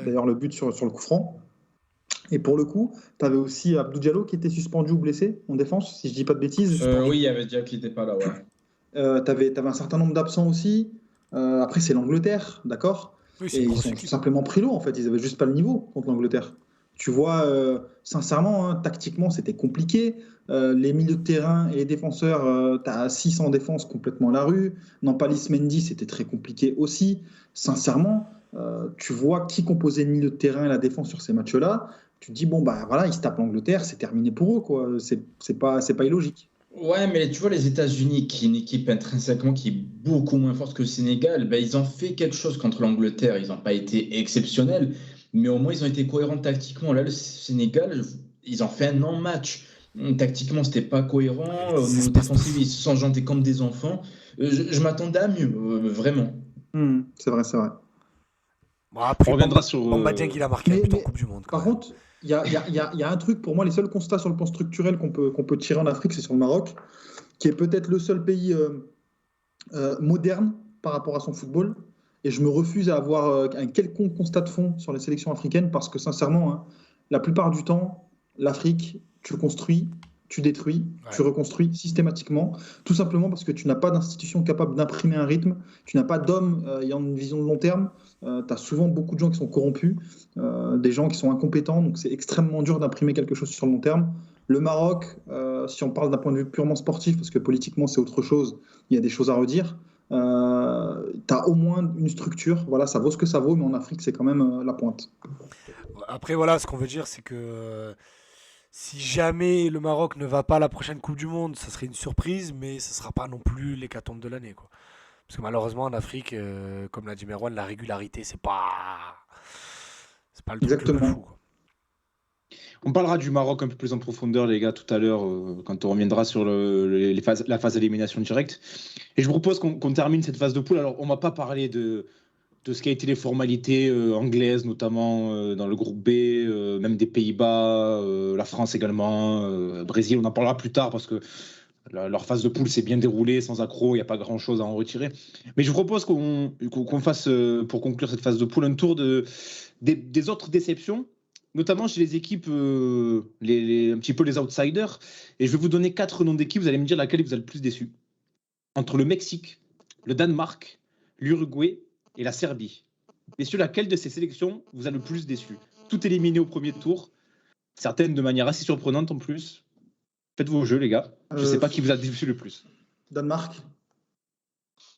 d'ailleurs le but sur le coup franc. Et pour le coup, tu avais aussi Abdou Diallo qui était suspendu ou blessé en défense, si je dis pas de bêtises. Oui, il y avait Diallo qui n'était pas là, ouais. Tu avais un certain nombre d'absents aussi. Après, c'est l'Angleterre, d'accord. Oui, et ils sont tout simplement pris l'eau, en fait. Ils avaient juste pas le niveau contre l'Angleterre. Tu vois, sincèrement, tactiquement, c'était compliqué. Les milieux de terrain et les défenseurs, tu as 6 en défense complètement à la rue. Nampalis Mendy, c'était très compliqué aussi. Sincèrement, tu vois qui composait le milieu de terrain et la défense sur ces matchs-là. Tu te dis, bon, bah voilà, ils se tapent l'Angleterre, c'est terminé pour eux, quoi. C'est pas illogique. Ouais, mais tu vois, les États-Unis, qui est une équipe intrinsèquement qui est beaucoup moins forte que le Sénégal, ben, ils ont fait quelque chose contre l'Angleterre. Ils n'ont pas été exceptionnels, mais au moins, ils ont été cohérents tactiquement. Là, le Sénégal, ils ont fait un non-match. Tactiquement, c'était pas cohérent. Au niveau défensif, ils se sont jantés comme des enfants. Je m'attendais à mieux, vraiment. C'est vrai. Bon, après, on reviendra sur. Bamba Dieng, il a marqué un but en Coupe du Monde. Par contre, il y a un truc, pour moi, les seuls constats sur le plan structurel qu'on peut tirer en Afrique, c'est sur le Maroc, qui est peut-être le seul pays moderne par rapport à son football. Et je me refuse à avoir un quelconque constat de fond sur les sélections africaines parce que, sincèrement, la plupart du temps, l'Afrique, tu construis, tu détruis, tu reconstruis systématiquement, tout simplement parce que tu n'as pas d'institution capable d'imprimer un rythme, tu n'as pas d'hommes ayant une vision de long terme, tu as souvent beaucoup de gens qui sont corrompus, des gens qui sont incompétents, donc c'est extrêmement dur d'imprimer quelque chose sur le long terme. Le Maroc, si on parle d'un point de vue purement sportif, parce que politiquement c'est autre chose, il y a des choses à redire, tu as au moins une structure, voilà, ça vaut ce que ça vaut, mais en Afrique c'est quand même la pointe. Après voilà, ce qu'on veut dire c'est que si jamais le Maroc ne va pas à la prochaine Coupe du Monde, ça serait une surprise, mais ce ne sera pas non plus l'hécatombe de l'année, quoi. Parce que malheureusement, en Afrique, comme l'a dit Merwan, la régularité, c'est pas le truc le plus fou, quoi. On parlera du Maroc un peu plus en profondeur, les gars, tout à l'heure, quand on reviendra sur la phase d'élimination directe. Et je propose qu'on termine cette phase de poule. Alors, on ne va pas parler de ce qui a été les formalités anglaises, notamment dans le groupe B, même des Pays-Bas, la France également, Brésil, on en parlera plus tard parce que leur phase de poule s'est bien déroulée, sans accroc, il n'y a pas grand-chose à en retirer. Mais je vous propose qu'on fasse, pour conclure cette phase de poule, un tour des autres déceptions, notamment chez les équipes, un petit peu les outsiders. Et je vais vous donner 4 noms d'équipes, vous allez me dire laquelle vous êtes le plus déçu. Entre le Mexique, le Danemark, l'Uruguay et la Serbie. Messieurs, laquelle de ces sélections vous a le plus déçu? Tout éliminé au premier tour, certaines de manière assez surprenante en plus. Faites vos jeux, les gars. Je ne sais pas qui vous a déçu le plus. Danemark.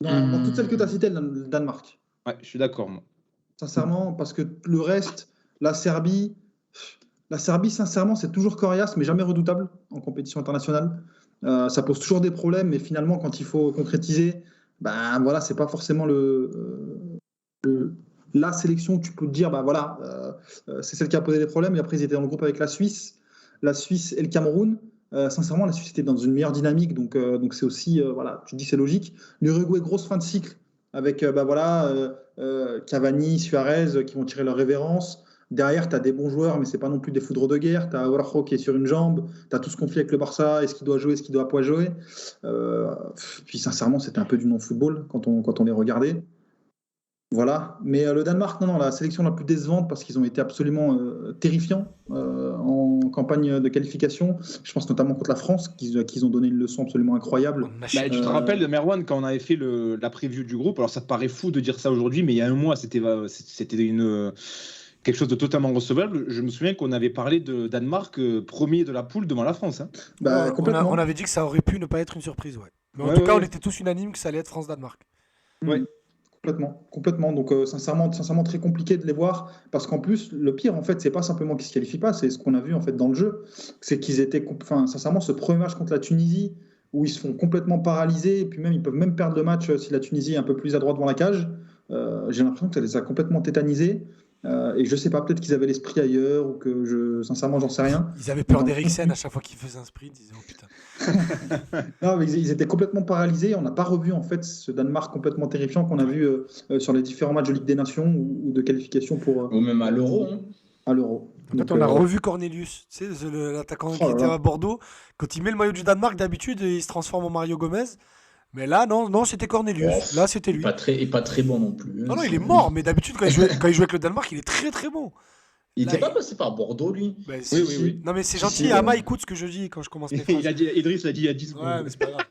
Dans toutes celles que tu as citées, le Danemark. Ouais, je suis d'accord, moi. Sincèrement, parce que le reste, la Serbie, sincèrement, c'est toujours coriace, mais jamais redoutable en compétition internationale. Ça pose toujours des problèmes, mais finalement, quand il faut concrétiser, ben voilà, c'est pas forcément la sélection où tu peux te dire, ben voilà, c'est celle qui a posé des problèmes. Et après, ils étaient dans le groupe avec la Suisse et le Cameroun. Sincèrement, la Suisse était dans une meilleure dynamique, donc c'est aussi, voilà, tu te dis c'est logique. L'Uruguay, grosse fin de cycle avec Cavani, Suarez qui vont tirer leur révérence. Derrière, tu as des bons joueurs, mais c'est pas non plus des foudres de guerre. Tu as Araujo qui est sur une jambe. Tu as tout ce conflit avec le Barça. Est-ce qu'il doit jouer, est-ce qu'il doit pas jouer? Puis sincèrement, c'était un peu du non-football quand on les regardait. Voilà. Mais le Danemark, non, la sélection la plus décevante parce qu'ils ont été absolument terrifiants en campagne de qualification. Je pense notamment contre la France, qu'ils ont donné une leçon absolument incroyable. Tu te rappelles de Merwan quand on avait fait la preview du groupe? Alors ça te paraît fou de dire ça aujourd'hui, mais il y a un mois, c'était quelque chose de totalement recevable. Je me souviens qu'on avait parlé de Danemark premier de la poule devant la France. Hein. On avait dit que ça aurait pu ne pas être une surprise. Ouais. Mais en tout cas, on était tous unanimes que ça allait être France-Danemark. Ouais. Complètement. Donc, sincèrement, très compliqué de les voir. Parce qu'en plus, le pire, en fait, c'est pas simplement qu'ils se qualifient pas, c'est ce qu'on a vu en fait dans le jeu. C'est qu'ils étaient, sincèrement, ce premier match contre la Tunisie, où ils se font complètement paralyser, et puis même, ils peuvent même perdre le match si la Tunisie est un peu plus à droite devant la cage. J'ai l'impression que ça les a complètement tétanisés. Et je sais pas, peut-être qu'ils avaient l'esprit ailleurs, ou que sincèrement, j'en sais rien. Ils avaient peur d'Eriksen à chaque fois qu'il faisait un sprint. Ils disaient, oh putain. Non, mais ils étaient complètement paralysés. On n'a pas revu en fait ce Danemark complètement terrifiant qu'on a vu sur les différents matchs de Ligue des Nations ou de qualification pour. Ou même à l'Euro. Hein. À l'Euro. Donc, on a revu Cornelius, tu sais, l'attaquant qui était à Bordeaux. Quand il met le maillot du Danemark, d'habitude, il se transforme en Mario Gomez. Mais là, non, c'était Cornelius. Là, c'était lui. Et pas très bon non plus. Non, il est mort. Mais d'habitude, quand il joue avec le Danemark, il est très très bon. Il n'était pas passé par Bordeaux, lui. Oui. Non, mais c'est gentil. Ama, écoute ce que je dis quand je commence mes phrases. Idriss l'a dit il y a 10 secondes. Ouais, mais c'est pas grave.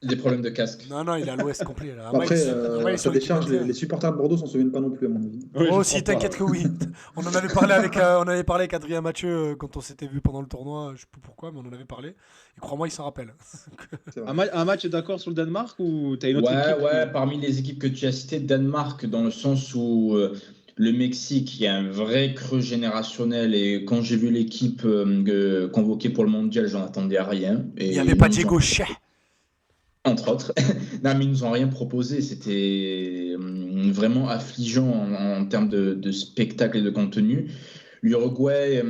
Des problèmes de casque. Non, il est à l'ouest complet. Là. Après, ça décharge, les supporters de Bordeaux s'en souviennent pas non plus, à mon avis. Oh, si, t'inquiète que oui. On en avait parlé avec Adrien Mathieu quand on s'était vu pendant le tournoi. Je sais plus pourquoi, mais on en avait parlé. Et crois-moi, il s'en rappelle. Un match d'accord sur le Danemark ou t'as une autre équipe parmi les équipes que tu as citées, Danemark, dans le sens où le Mexique, il y a un vrai creux générationnel. Et quand j'ai vu l'équipe convoquée pour le mondial, j'en attendais à rien. Et il n'y avait pas Diego Chet. Entre autres. Non, mais ils nous ont rien proposé. C'était vraiment affligeant en termes de spectacle et de contenu. L'Uruguay,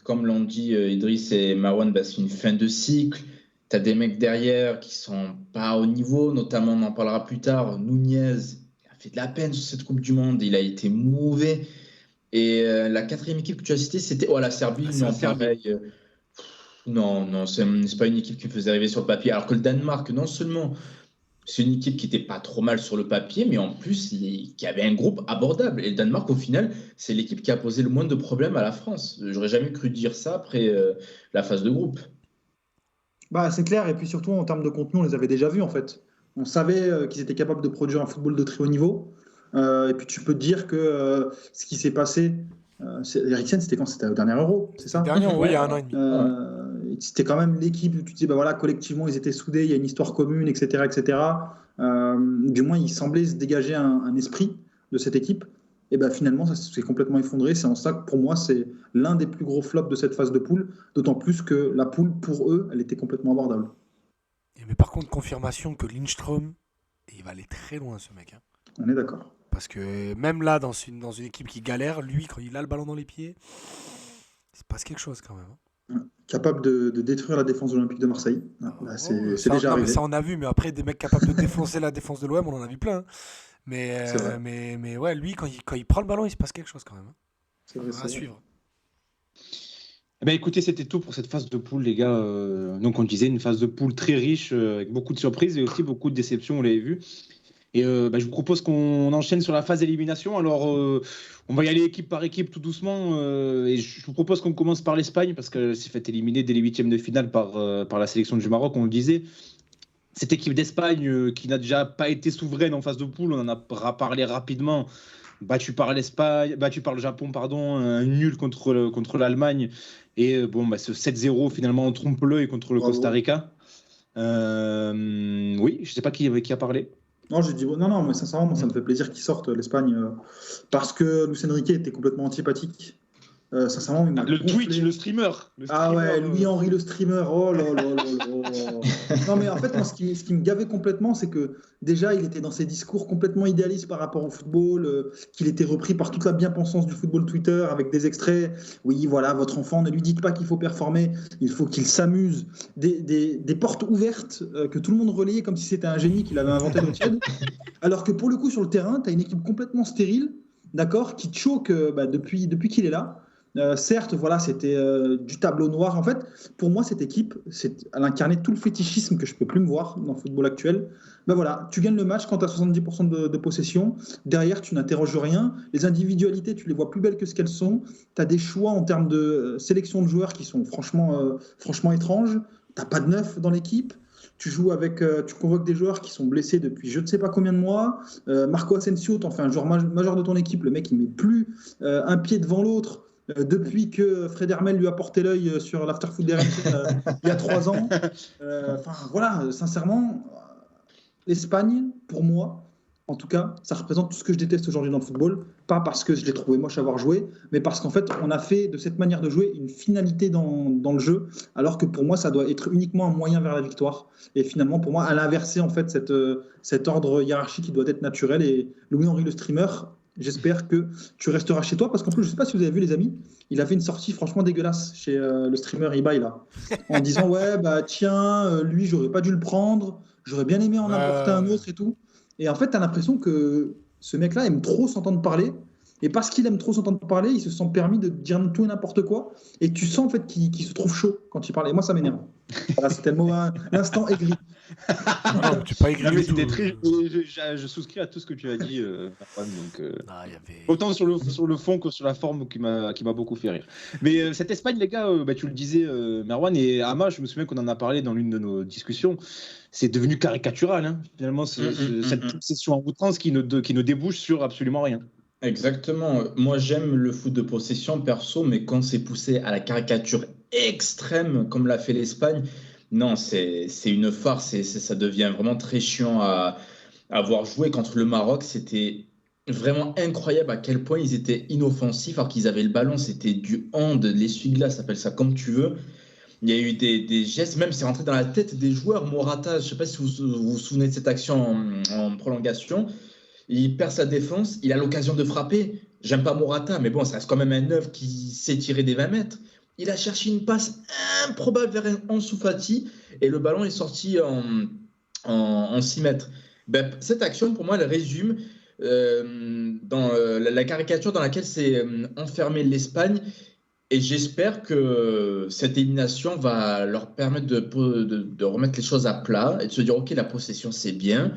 comme l'ont dit Idriss et Marwan, c'est une fin de cycle. Tu as des mecs derrière qui sont pas au niveau, notamment, on en parlera plus tard, Nunez a fait de la peine sur cette Coupe du Monde. Il a été mauvais. Et la quatrième équipe que tu as citée, c'était la Serbie. Pareil. Non, c'est pas une équipe qui me faisait arriver sur le papier. Alors que le Danemark, non seulement c'est une équipe qui n'était pas trop mal sur le papier, mais en plus qui avait un groupe abordable. Et le Danemark, au final, c'est l'équipe qui a posé le moins de problèmes à la France. J'aurais jamais cru dire ça après la phase de groupe. C'est clair. Et puis surtout, en termes de contenu, on les avait déjà vus en fait. On savait qu'ils étaient capables de produire un football de très haut niveau. Et puis tu peux te dire que ce qui s'est passé, Eriksen, c'était quand? C'était au dernier Euro, c'est ça? Oui, il y a un an et demi. C'était quand même l'équipe où tu te dis, collectivement, ils étaient soudés, il y a une histoire commune, etc. Du moins, il semblait se dégager un esprit de cette équipe. Et finalement, ça s'est complètement effondré. C'est en ça que, pour moi, c'est l'un des plus gros flops de cette phase de poule. D'autant plus que la poule, pour eux, elle était complètement abordable. Mais par contre, confirmation que Lindström, il va aller très loin, ce mec. Hein. On est d'accord. Parce que même là, dans une équipe qui galère, lui, quand il a le ballon dans les pieds, il se passe quelque chose quand même. Capable de détruire la défense de l'Olympique de Marseille. C'est déjà arrivé. Mais ça, on a vu. Mais après, des mecs capables de défoncer la défense de l'OM, on en a vu plein. Hein. Mais ouais, lui, quand il prend le ballon, il se passe quelque chose quand même. C'est vrai, à suivre. Écoutez, c'était tout pour cette phase de poule, les gars. Donc, on disait une phase de poule très riche, avec beaucoup de surprises et aussi beaucoup de déceptions, on l'avait vu. Et je vous propose qu'on enchaîne sur la phase élimination. Alors, on va y aller équipe par équipe tout doucement. Et je vous propose qu'on commence par l'Espagne, parce qu'elle s'est fait éliminer dès les huitièmes de finale par la sélection du Maroc, on le disait. Cette équipe d'Espagne qui n'a déjà pas été souveraine en phase de poule, on en a parlé rapidement. Battu par le Japon, un nul contre l'Allemagne. Et ce 7-0 finalement en trompe-l'œil contre le Costa Rica. Oui, je ne sais pas qui a parlé. Non, j'ai dit non, mais sincèrement, ça me fait plaisir qu'ils sortent l'Espagne parce que Luis Enrique était complètement antipathique. Sincèrement, le streamer. Louis-Henri le streamer. Oh là là là là. Non, mais en fait, moi, ce qui me gavait complètement, c'est que déjà, il était dans ses discours complètement idéalistes par rapport au football, qu'il était repris par toute la bien-pensance du football Twitter avec des extraits. Oui, voilà, votre enfant, ne lui dites pas qu'il faut performer, il faut qu'il s'amuse. Des portes ouvertes que tout le monde relayait comme si c'était un génie qu'il avait inventé dans le tiède. Alors que pour le coup, sur le terrain, tu as une équipe complètement stérile, d'accord, qui choque depuis qu'il est là. Certes, c'était du tableau noir. En fait, pour moi, cette équipe, elle incarnait tout le fétichisme que je ne peux plus me voir dans le football actuel. Tu gagnes le match quand tu as 70% de possession. Derrière, tu n'interroges rien. Les individualités, tu les vois plus belles que ce qu'elles sont. Tu as des choix en termes de sélection de joueurs qui sont franchement étranges. Tu n'as pas de neuf dans l'équipe. Tu convoques des joueurs qui sont blessés depuis je ne sais pas combien de mois. Marco Asensio, t'en fais un joueur majeur de ton équipe. Le mec, il ne met plus un pied devant l'autre. Depuis que Fred Hermel lui a porté l'œil sur l'afterfoot d'RMC il y a 3 ans. Sincèrement, l'Espagne, pour moi, en tout cas, ça représente tout ce que je déteste aujourd'hui dans le football. Pas parce que je l'ai trouvé moche à avoir joué, mais parce qu'en fait, on a fait de cette manière de jouer une finalité dans le jeu, alors que pour moi, ça doit être uniquement un moyen vers la victoire. Et finalement, pour moi, à l'inverser en fait cet ordre hiérarchique qui doit être naturel. Et Louis-Henri le streamer, j'espère que tu resteras chez toi, parce qu'en plus, je ne sais pas si vous avez vu les amis, il a fait une sortie franchement dégueulasse chez le streamer Ibai là, en disant ouais bah tiens, lui j'aurais pas dû le prendre, j'aurais bien aimé en apporter un autre et tout. Et en fait, tu as l'impression que ce mec-là aime trop s'entendre parler. Et parce qu'il aime trop s'entendre parler, il se sent permis de dire tout et n'importe quoi. Et tu sens en fait qu'il se trouve chaud quand il parle. Et moi, ça m'énerve. Voilà, c'était le mot, l'instant aigri. Non, tu pas aigri du tout. Je souscris à tout ce que tu as dit, donc, autant sur le fond que sur la forme qui m'a beaucoup fait rire. Mais cette Espagne, les gars, tu le disais, Merwan et Ama, je me souviens qu'on en a parlé dans l'une de nos discussions. C'est devenu caricatural, hein, finalement, cette possession en outrance qui ne débouche sur absolument rien. Exactement. Moi, j'aime le foot de possession perso, mais quand c'est poussé à la caricature extrême, comme l'a fait l'Espagne, non, c'est une farce et ça devient vraiment très chiant à voir jouer contre le Maroc. C'était vraiment incroyable à quel point ils étaient inoffensifs alors qu'ils avaient le ballon. C'était du hand, l'essuie-glace, appelle ça comme tu veux. Il y a eu des gestes, même c'est rentré dans la tête des joueurs. Morata, je ne sais pas si vous vous souvenez de cette action en prolongation. Il perd sa défense, il a l'occasion de frapper. J'aime pas Morata, mais bon, ça reste quand même un neuf qui sait tirer des 20 mètres. Il a cherché une passe improbable vers Ansu Fati et le ballon est sorti en 6 mètres. Ben, cette action, pour moi, elle résume dans la caricature dans laquelle s'est enfermée l'Espagne. Et j'espère que cette élimination va leur permettre de remettre les choses à plat et de se dire, OK, la possession, c'est bien.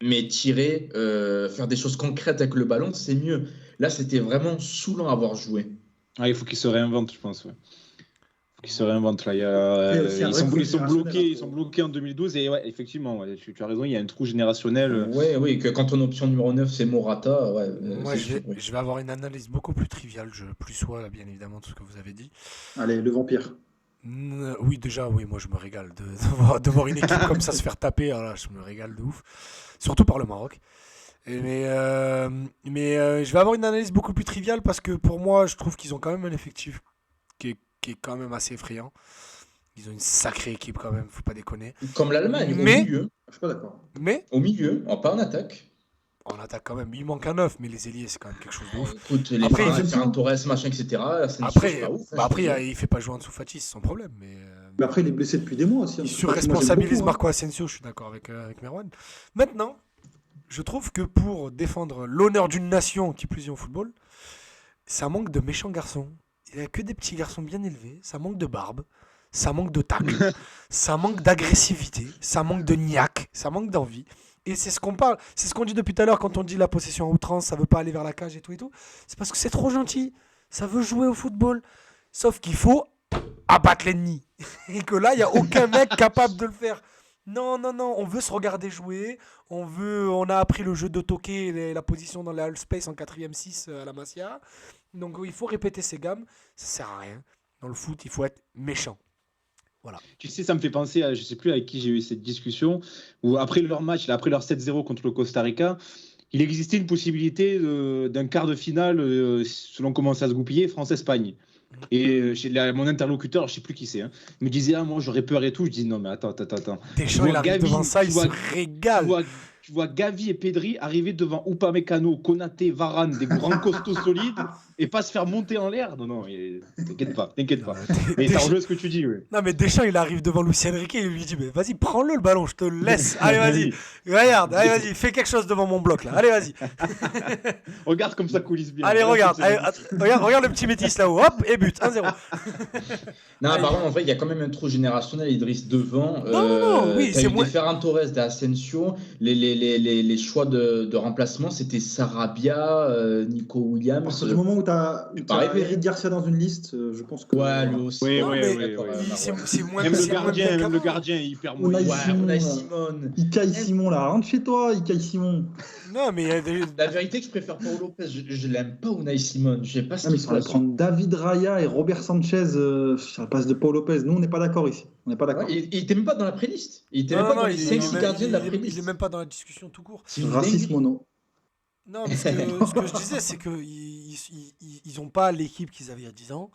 Mais tirer, faire des choses concrètes avec le ballon, c'est mieux. Là, c'était vraiment saoulant à avoir joué. Ah, il faut qu'ils se réinventent, je pense. Ouais. Il faut qu'ils se réinventent. Là. Ils sont bloqués en 2012. Et ouais, effectivement, ouais, tu as raison, il y a un trou générationnel. Oui, que quand ton option numéro 9, c'est Morata. Ouais, moi, je vais avoir une analyse beaucoup plus triviale. Je plus sois, bien évidemment, tout ce que vous avez dit. Allez, le vampire. Oui, déjà, oui, moi, je me régale de voir une équipe comme ça se faire taper. Alors là, je me régale de ouf. Surtout par le Maroc. Mais je vais avoir une analyse beaucoup plus triviale parce que pour moi, je trouve qu'ils ont quand même un effectif qui est quand même assez effrayant. Ils ont une sacrée équipe quand même, faut pas déconner. Comme l'Allemagne, au milieu. Je suis pas d'accord. Mais au milieu, pas en attaque. On attaque quand même. Il manque un 9, mais les ailiers, c'est quand même quelque chose de ouf. Écoute, les Ferran Torres, machin, etc. Après, il fait pas jouer Ansu Fati, c'est son problème. Mais après, il est blessé depuis des mois aussi. Il surresponsabilise Marco Asensio, je suis d'accord avec Merwan. Maintenant, je trouve que pour défendre l'honneur d'une nation, qui plus est au football, ça manque de méchants garçons. Il n'y a que des petits garçons bien élevés. Ça manque de barbe. Ça manque de tacle. Ça manque d'agressivité. Ça manque de niaque. Ça manque d'envie. Et c'est ce qu'on parle. C'est ce qu'on dit depuis tout à l'heure quand on dit la possession à outrance, ça veut pas aller vers la cage et tout et tout. C'est parce que c'est trop gentil. Ça veut jouer au football. Sauf qu'il faut abattre l'ennemi. Et que là, il n'y a aucun mec capable de le faire. Non, on veut se regarder jouer. On a appris le jeu de toquer la position dans la half space en 4ème 6 à la Masia. Donc il faut répéter ces gammes. Ça sert à rien. Dans le foot, il faut être méchant. Voilà. Tu sais, ça me fait penser à, je ne sais plus avec qui j'ai eu cette discussion, où après leur match, après leur 7-0 contre le Costa Rica, il existait une possibilité d'un quart de finale, selon comment ça se goupillait, France-Espagne. Et mon interlocuteur, je ne sais plus qui c'est, me disait, moi j'aurais peur et tout. Je dis, non mais attends. Deschamps, il arrive devant ça, il se régale. Tu vois Gavi et Pedri arriver devant Upamecano, Konaté, Varane, des grands costauds solides, et pas se faire monter en l'air. Non, t'inquiète pas. Mais ça rejoint ce que tu dis. Oui. Non, mais Deschamps, il arrive devant Luis Enrique et il lui dit, mais vas-y, prends-le le ballon, je te le laisse. Allez, vas-y. Regarde, allez, vas-y, fais quelque chose devant mon bloc là. Allez, vas-y. Regarde comme ça coulisse bien. Allez, regarde le petit métis là-haut. Hop, et but, 1-0. Non, par contre, en vrai, il y a quand même un trou générationnel, Idriss, devant. Non, oui, c'est moi. Ferran Torres, d'Asensio, les choix de remplacement, c'était Sarabia, Nico Williams. À partir du moment où tu as Eric Garcia dans une liste, je pense que. Ouais, lui aussi. Oui. C'est moins. Même le gardien, il perd moins. Unai Simon. Ikaï Simon, là. Rentre chez toi, Ikaï Simon. Non, mais la vérité, que je préfère Paul Lopez. Je l'aime pas, Unai Simon. Je sais pas ce qu'il faut prendre David Raya et Robert Sanchez sur la place de Paul Lopez. Nous, on n'est pas d'accord ici. On n'est pas d'accord. Il était même pas dans la pré-liste. Il était même pas dans les 5-6 gardiens de la pré-liste. Il est même pas dans la discussion tout court. Racisme mono. Non, mais ce que je disais, c'est qu'ils n'ont pas l'équipe qu'ils avaient il y a 10 ans.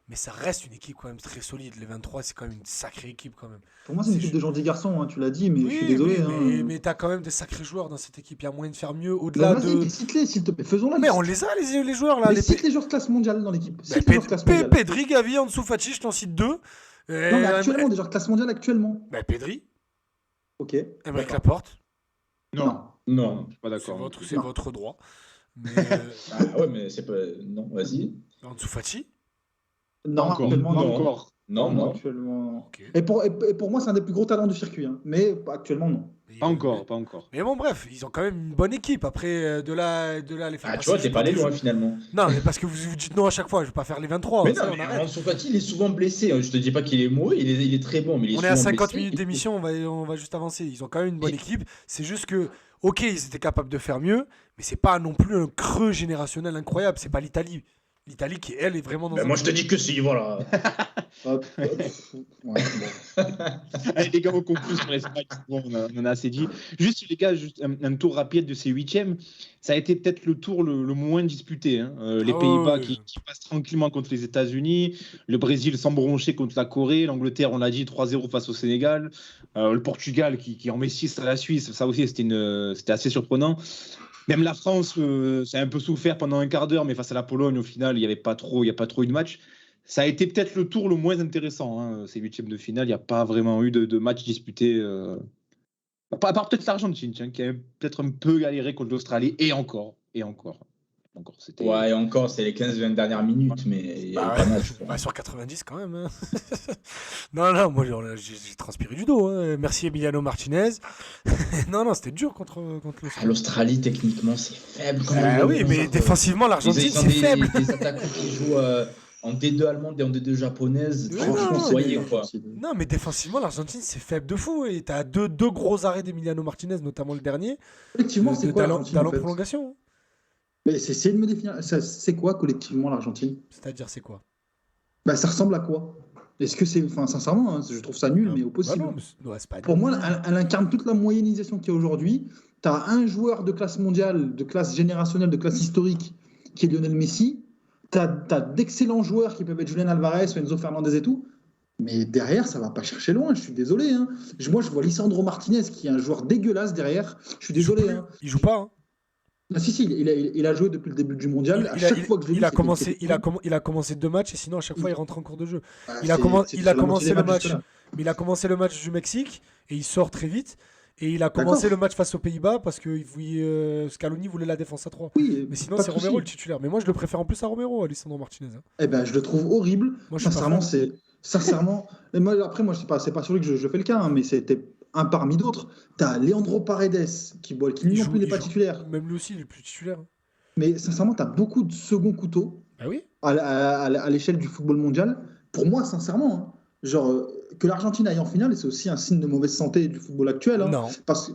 Mais ça reste une équipe quand même très solide. Les 23, c'est quand même une sacrée équipe quand même. Pour moi, c'est une équipe de gentils garçons, hein, tu l'as dit, mais je suis désolé. Mais t'as quand même des sacrés joueurs dans cette équipe. Il y a moyen de faire mieux au-delà de. Cite-les, s'il te plaît. Faisons-la. Mais on les a, les joueurs là. Cite les joueurs de classe mondiale dans l'équipe. Pedri, Gavi, Ansu Fati, je t'en cite 2. Non, mais actuellement, des joueurs de classe mondiale actuellement. Pedri. Ok. Aymeric Laporte. Non, je suis pas d'accord. C'est votre droit. Mais ouais, mais c'est pas. Non, vas-y. Ansu Fati. Non, actuellement, non. Actuellement. Okay. Et pour moi, c'est un des plus gros talents du circuit. Hein. Mais actuellement, non. Pas encore. Mais bon, bref, ils ont quand même une bonne équipe. Après, de là, les faire. Tu vois, t'es pas allé loin finalement. Non, mais parce que vous dites non à chaque fois. Je vais pas faire les 23. Mais non, Ansu Fati, il est souvent blessé. Je te dis pas qu'il est mauvais, il est très bon. Mais on est à 50 minutes d'émission, on va juste avancer. Ils ont quand même une bonne équipe. C'est juste que, ok, ils étaient capables de faire mieux, mais c'est pas non plus un creux générationnel incroyable. C'est pas l'Italie. L'Italie qui, elle, est vraiment dans moi, je te dis que si, voilà. Allez, les gars, on conclut sur l'Espagne. Bon, on en a assez dit. Juste, les gars, un tour rapide de ces huitièmes. Ça a été peut-être le tour le moins disputé. Hein. Les Pays-Bas qui passent tranquillement contre les États-Unis. Le Brésil sans broncher contre la Corée. L'Angleterre, on l'a dit, 3-0 face au Sénégal. Le Portugal qui en met 6 à la Suisse. Ça aussi, c'était assez surprenant. Même la France, ça a un peu souffert pendant un quart d'heure, mais face à la Pologne, au final, il n'y a pas trop eu de match. Ça a été peut-être le tour le moins intéressant, hein, ces huitièmes de finale. Il n'y a pas vraiment eu de match disputé. À part peut-être l'Argentine, qui a peut-être un peu galéré contre l'Australie, et encore. C'était... Ouais, et encore, c'est les 15-20 dernières minutes, mais il y a pas match. Sur 90 quand même. Hein. non, moi j'ai transpiré du dos. Hein. Merci Emiliano Martinez. non, c'était dur contre l'Australie. L'Australie, techniquement, c'est faible. Oui, mais défensivement, l'Argentine, c'est faible. Des attaquants qui jouent en D2 allemande et en D2 japonaise. Franchement, soyez quoi. Non, mais défensivement, l'Argentine, c'est faible de fou. Et t'as deux gros arrêts d'Emiliano Martinez, notamment le dernier. Effectivement, c'est quoi l'Argentine en prolongation. Mais c'est de me définir. C'est quoi collectivement l'Argentine ? C'est-à-dire, c'est quoi ? Ça ressemble à quoi ? Est-ce que c'est. Enfin, sincèrement, hein, je trouve ça nul, mais au possible. Pour moi, elle incarne toute la moyennisation qu'il y a aujourd'hui. Tu as un joueur de classe mondiale, de classe générationnelle, de classe historique, qui est Lionel Messi. Tu as d'excellents joueurs qui peuvent être Julián Alvarez, Enzo Fernandez et tout. Mais derrière, ça va pas chercher loin. Je suis désolé. Hein. Moi, je vois Lisandro Martinez, qui est un joueur dégueulasse derrière. Je suis désolé. Il joue pas. Hein. Ah, si, il a joué depuis le début du mondial. Il a commencé 2 matchs et sinon à chaque fois il rentre en cours de jeu. Il a commencé le match du Mexique et il sort très vite. Et il a commencé le match face aux Pays-Bas parce que Scaloni voulait la défense à 3. Oui, mais sinon c'est Romero le titulaire. Mais moi je le préfère en plus à Romero, à Lisandro Martinez. Hein. Je le trouve horrible. Moi, sincèrement, après moi c'est pas sur lui que je fais le cas, hein, mais c'était un parmi d'autres. T'as Leandro Paredes qui non plus n'est pas titulaire. Même lui aussi, il est plus titulaire. Mais sincèrement, t'as beaucoup de second couteau à l'échelle du football mondial. Pour moi, sincèrement, hein, genre que l'Argentine aille en finale, c'est aussi un signe de mauvaise santé du football actuel. Hein, non. Parce que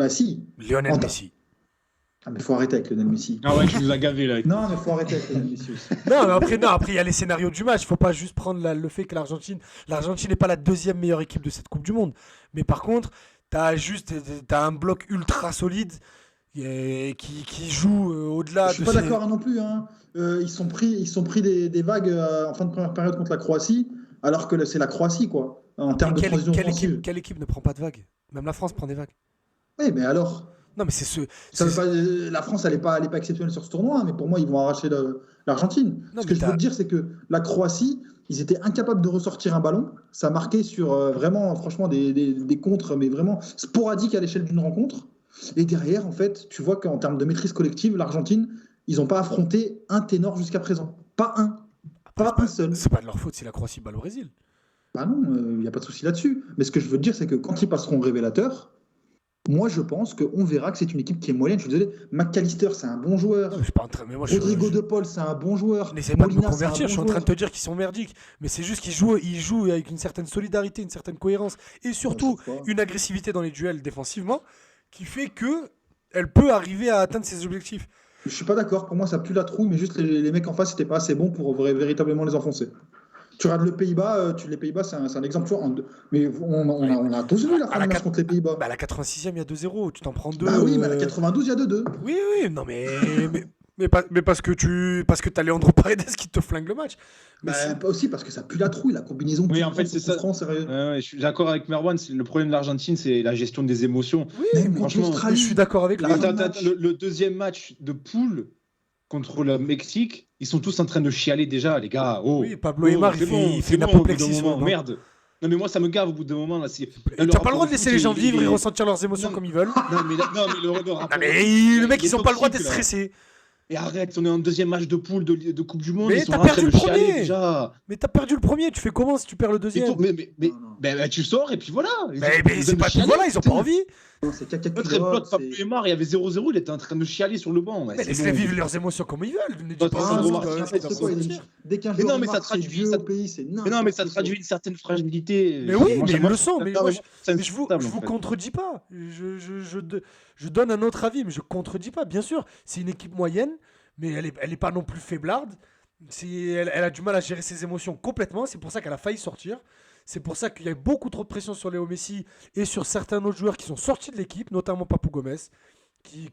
si. Lionel Messi. Ah, mais faut arrêter avec Lionel Messi. Ah ouais, tu nous as gavé là. Non, mais faut arrêter avec Lionel Messi aussi. Non, mais après, il y a les scénarios du match. Faut pas juste prendre le fait que l'Argentine n'est pas la deuxième meilleure équipe de cette Coupe du Monde. Mais par contre, t'as un bloc ultra solide qui joue au-delà de. Je suis pas d'accord non plus. Hein. Ils sont pris des vagues en fin de première période contre la Croatie, alors que c'est la Croatie, quoi. En termes de transition offensive. Quelle équipe ne prend pas de vagues ? Même la France prend des vagues. Oui, mais alors. Non, mais la France, elle n'est pas exceptionnelle sur ce tournoi, hein, mais pour moi, ils vont arracher l'Argentine. Ce que je veux te dire, c'est que la Croatie, ils étaient incapables de ressortir un ballon. Ça marquait sur vraiment, franchement, des contres, mais vraiment sporadiques à l'échelle d'une rencontre. Et derrière, en fait, tu vois qu'en termes de maîtrise collective, l'Argentine, ils n'ont pas affronté un ténor jusqu'à présent. Pas un. Pas un seul. C'est pas de leur faute si la Croatie bat le Brésil. Bah non, il n'y a pas de souci là-dessus. Mais ce que je veux te dire, c'est que quand ils passeront au révélateur, moi, je pense qu'on verra que c'est une équipe qui est moyenne. Je suis désolé. McAllister, c'est un bon joueur. Non, Rodrigo De Paul, c'est un bon joueur. N'essaie pas de me convertir. Je suis en train de te dire qu'ils sont merdiques. Mais c'est juste qu'ils jouent avec une certaine solidarité, une certaine cohérence et surtout une agressivité dans les duels défensivement qui fait qu'elle peut arriver à atteindre ses objectifs. Je suis pas d'accord. Pour moi, ça pue la trouille, mais juste les mecs en face n'étaient pas assez bons pour véritablement les enfoncer. Tu regardes le Pays-Bas, les Pays-Bas, c'est un exemple. Mais on a tous vu la fin de match contre les Pays-Bas. À la 86e, il y a 2-0. Tu t'en prends 2. Bah oui, mais à la 92, il y a 2-2. Oui, non, mais parce que t'as Leandro Paredes qui te flingue le match. Mais pas aussi parce que ça pue la trouille, la combinaison. Oui, en fait, c'est ça. Sérieux. Je suis d'accord avec Merwan. Le problème de l'Argentine, c'est la gestion des émotions. Oui, mais franchement, je suis d'accord avec lui. Le deuxième match de poule contre le Mexique, ils sont tous en train de chialer déjà, les gars. Oui, Pablo Aimar, il fait de l'apoplexie. Merde. Non, mais moi, ça me gave au bout d'un moment. T'as pas le droit de laisser les gens vivre et ressentir leurs émotions comme ils veulent. Le mec, ils ont pas le droit d'être stressés. Et arrête, on est en deuxième match de poule de Coupe du Monde. Mais ils sont t'as en train perdu de le chialer premier. déjà. Mais t'as perdu le premier. Tu fais comment si tu perds le deuxième? Mais tu sors et puis voilà. Mais c'est pas tout. Voilà, ils ont pas envie. C'est caca. Notre époque, Pablo Aimar, il y avait 0-0, il était en train de chialer sur le banc. Mais laisse-les vivre leurs émotions comme ils veulent. Dès qu'un joueur marque vieux au pays, c'est mais non, mais ça traduit une certaine fragilité. Mais oui, mais ils le sont. Mais je vous contredis pas. Je donne un autre avis, mais je contredis pas. Bien sûr, c'est une équipe moyenne, mais elle est pas non plus faiblarde. Elle a du mal à gérer ses émotions complètement. C'est pour ça qu'elle a failli sortir. C'est pour ça qu'il y a beaucoup trop de pression sur Léo Messi et sur certains autres joueurs qui sont sortis de l'équipe, notamment Papou Gomez, qui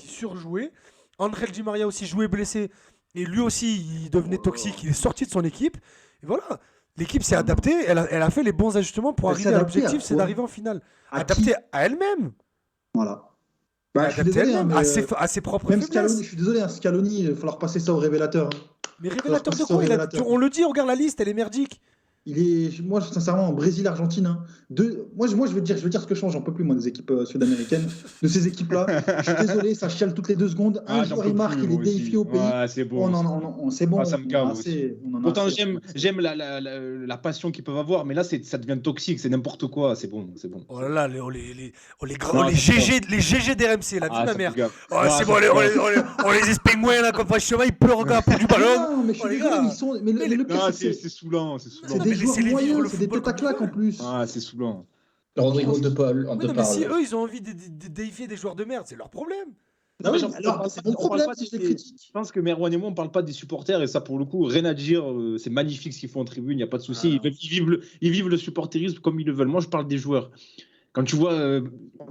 surjouait. Angel Di Maria aussi jouait blessé. Et lui aussi, il devenait toxique. Il est sorti de son équipe. Et voilà. L'équipe s'est adaptée. Elle a fait les bons ajustements pour arriver à l'objectif, c'est d'arriver en finale. Adaptée à elle-même. Voilà. Je suis désolé, à ses propres même Scaloni, je suis désolé, Scaloni, il va falloir passer ça au révélateur. Mais révélateur de quoi? On le dit, regarde la liste, elle est merdique. Moi, sincèrement, Brésil-Argentine, moi, je veux dire ce que je change, j'en peux plus, moi, des équipes sud-américaines, de ces équipes-là. Je suis désolé, ça chiale toutes les 2 secondes. Un joueur, il marque, il est déifié au pays. C'est bon. C'est bon. Ça me gave aussi. Pourtant, j'aime la passion qu'ils peuvent avoir, mais là, ça devient toxique, c'est n'importe quoi. C'est bon. Oh là là, les GG d'RMC, la vie de ma mère. C'est bon, on les espingouins, là, comme chemin, ils pleurent encore pour du ballon. Non, mais je suis désolé, mais le pire, c'est saoulant. C'est des joueurs moyens, c'est des têtes à claque en plus. C'est saoulant. Rodrigo de Paul, on te parle. Mais si eux, ils ont envie de déifier des joueurs de merde, c'est leur problème. C'est mon problème si je les critique. Je pense que Merwan et moi, on parle pas des supporters, et ça, pour le coup, rien à dire. C'est magnifique ce qu'ils font en tribune, il n'y a pas de souci. Ils vivent le supporterisme comme ils le veulent. Moi, je parle des joueurs. Quand tu vois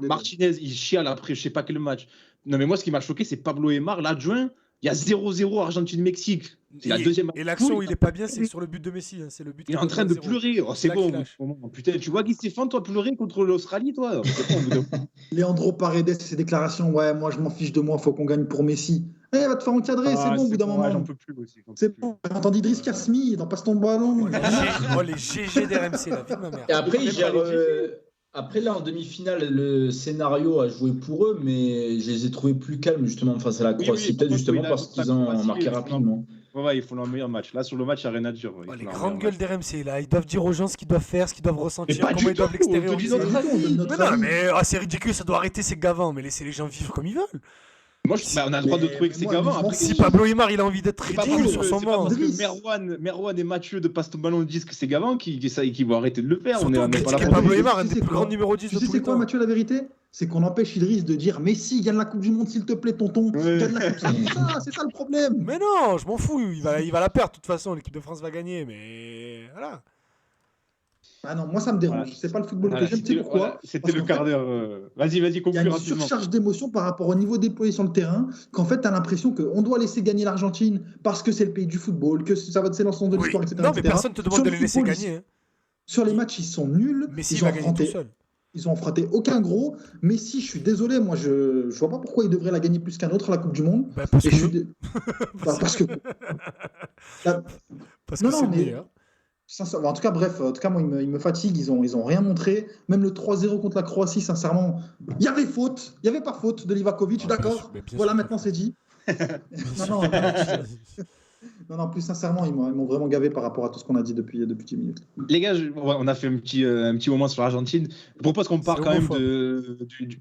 Martinez, il chiale après je sais pas quel match. Non, mais moi, ce qui m'a choqué, c'est Pablo Aimar, l'adjoint. Il y a 0-0 Argentine-Mexique. C'est la deuxième. Et l'action où il est pas bien, c'est sur le but de Messi. C'est le but. Il est en train de pleurer. C'est bon. Putain, tu vois Guy Stéphane, toi, pleurer contre l'Australie, toi. Leandro Paredes, ses déclarations. Ouais, moi, je m'en fiche de moi. Faut qu'on gagne pour Messi. Va te faire encadrer. C'est bon, au bout d'un moment. J'en peux plus aussi. C'est bon. J'ai entendu Idriss Kasmi. T'en passes ton ballon. Les GG d'RMC, la vie de ma mère. Et après, après, là, en demi-finale, le scénario a joué pour eux, mais je les ai trouvés plus calmes, justement, face à la Croatie. Peut-être justement parce qu'ils ont marqué rapidement. Ouais, ils font leur meilleur match. Là, sur le match, il n'y a rien à dire. Les grandes gueules d'RMC, là, ils doivent dire aux gens ce qu'ils doivent faire, ce qu'ils doivent ressentir, comment ils doivent l'extérioriser. Mais c'est ridicule, ça doit arrêter, c'est gavant, mais laissez les gens vivre comme ils veulent. Moi, on a le droit de trouver que c'est gavant. Si Pablo Aimar, il a envie d'être ridicule sur son banc. Parce que Merwan et Mathieu de Passe ton ballon disent que c'est gavant qui vont arrêter de le faire. On est pas là. Pablo Aimar, un des plus grands numéros 10 de tous les temps. C'est quoi, Mathieu, la vérité? C'est qu'on empêche Idriss de dire Messi, gagne la Coupe du Monde, s'il te plaît, tonton. Gagne la Coupe du Monde. C'est ça le problème. Mais non, je m'en fous. Il va la perdre de toute façon. L'équipe de France va gagner. Mais voilà. Ah non, moi ça me dérange. C'est pas le football que j'aime. Tu sais pourquoi? C'était le quart d'heure. Vas-y, conclue rapidement. Il y a une surcharge d'émotions par rapport au niveau déployé sur le terrain, qu'en fait, tu as l'impression qu'on doit laisser gagner l'Argentine parce que c'est le pays du football, que ça va être l'ensemble de l'histoire, etc. Non, mais personne ne te demande de les laisser gagner. Sur les matchs, ils sont nuls. Messi va gagner tout seul. Ils ont affronté aucun gros. Messi, je suis désolé, moi je vois pas pourquoi il devrait la gagner plus qu'un autre, la Coupe du Monde. Parce que c'est le meilleur. En tout cas, bref, moi, il me fatigue. Ils ont rien montré. Même le 3-0 contre la Croatie, sincèrement, il y avait faute. Il n'y avait pas faute de Livakovic, d'accord. Voilà, maintenant c'est dit. Non, plus sincèrement, ils m'ont vraiment gavé par rapport à tout ce qu'on a dit depuis 10 minutes. Les gars, on a fait un petit moment sur l'Argentine. Je propose qu'on parle quand même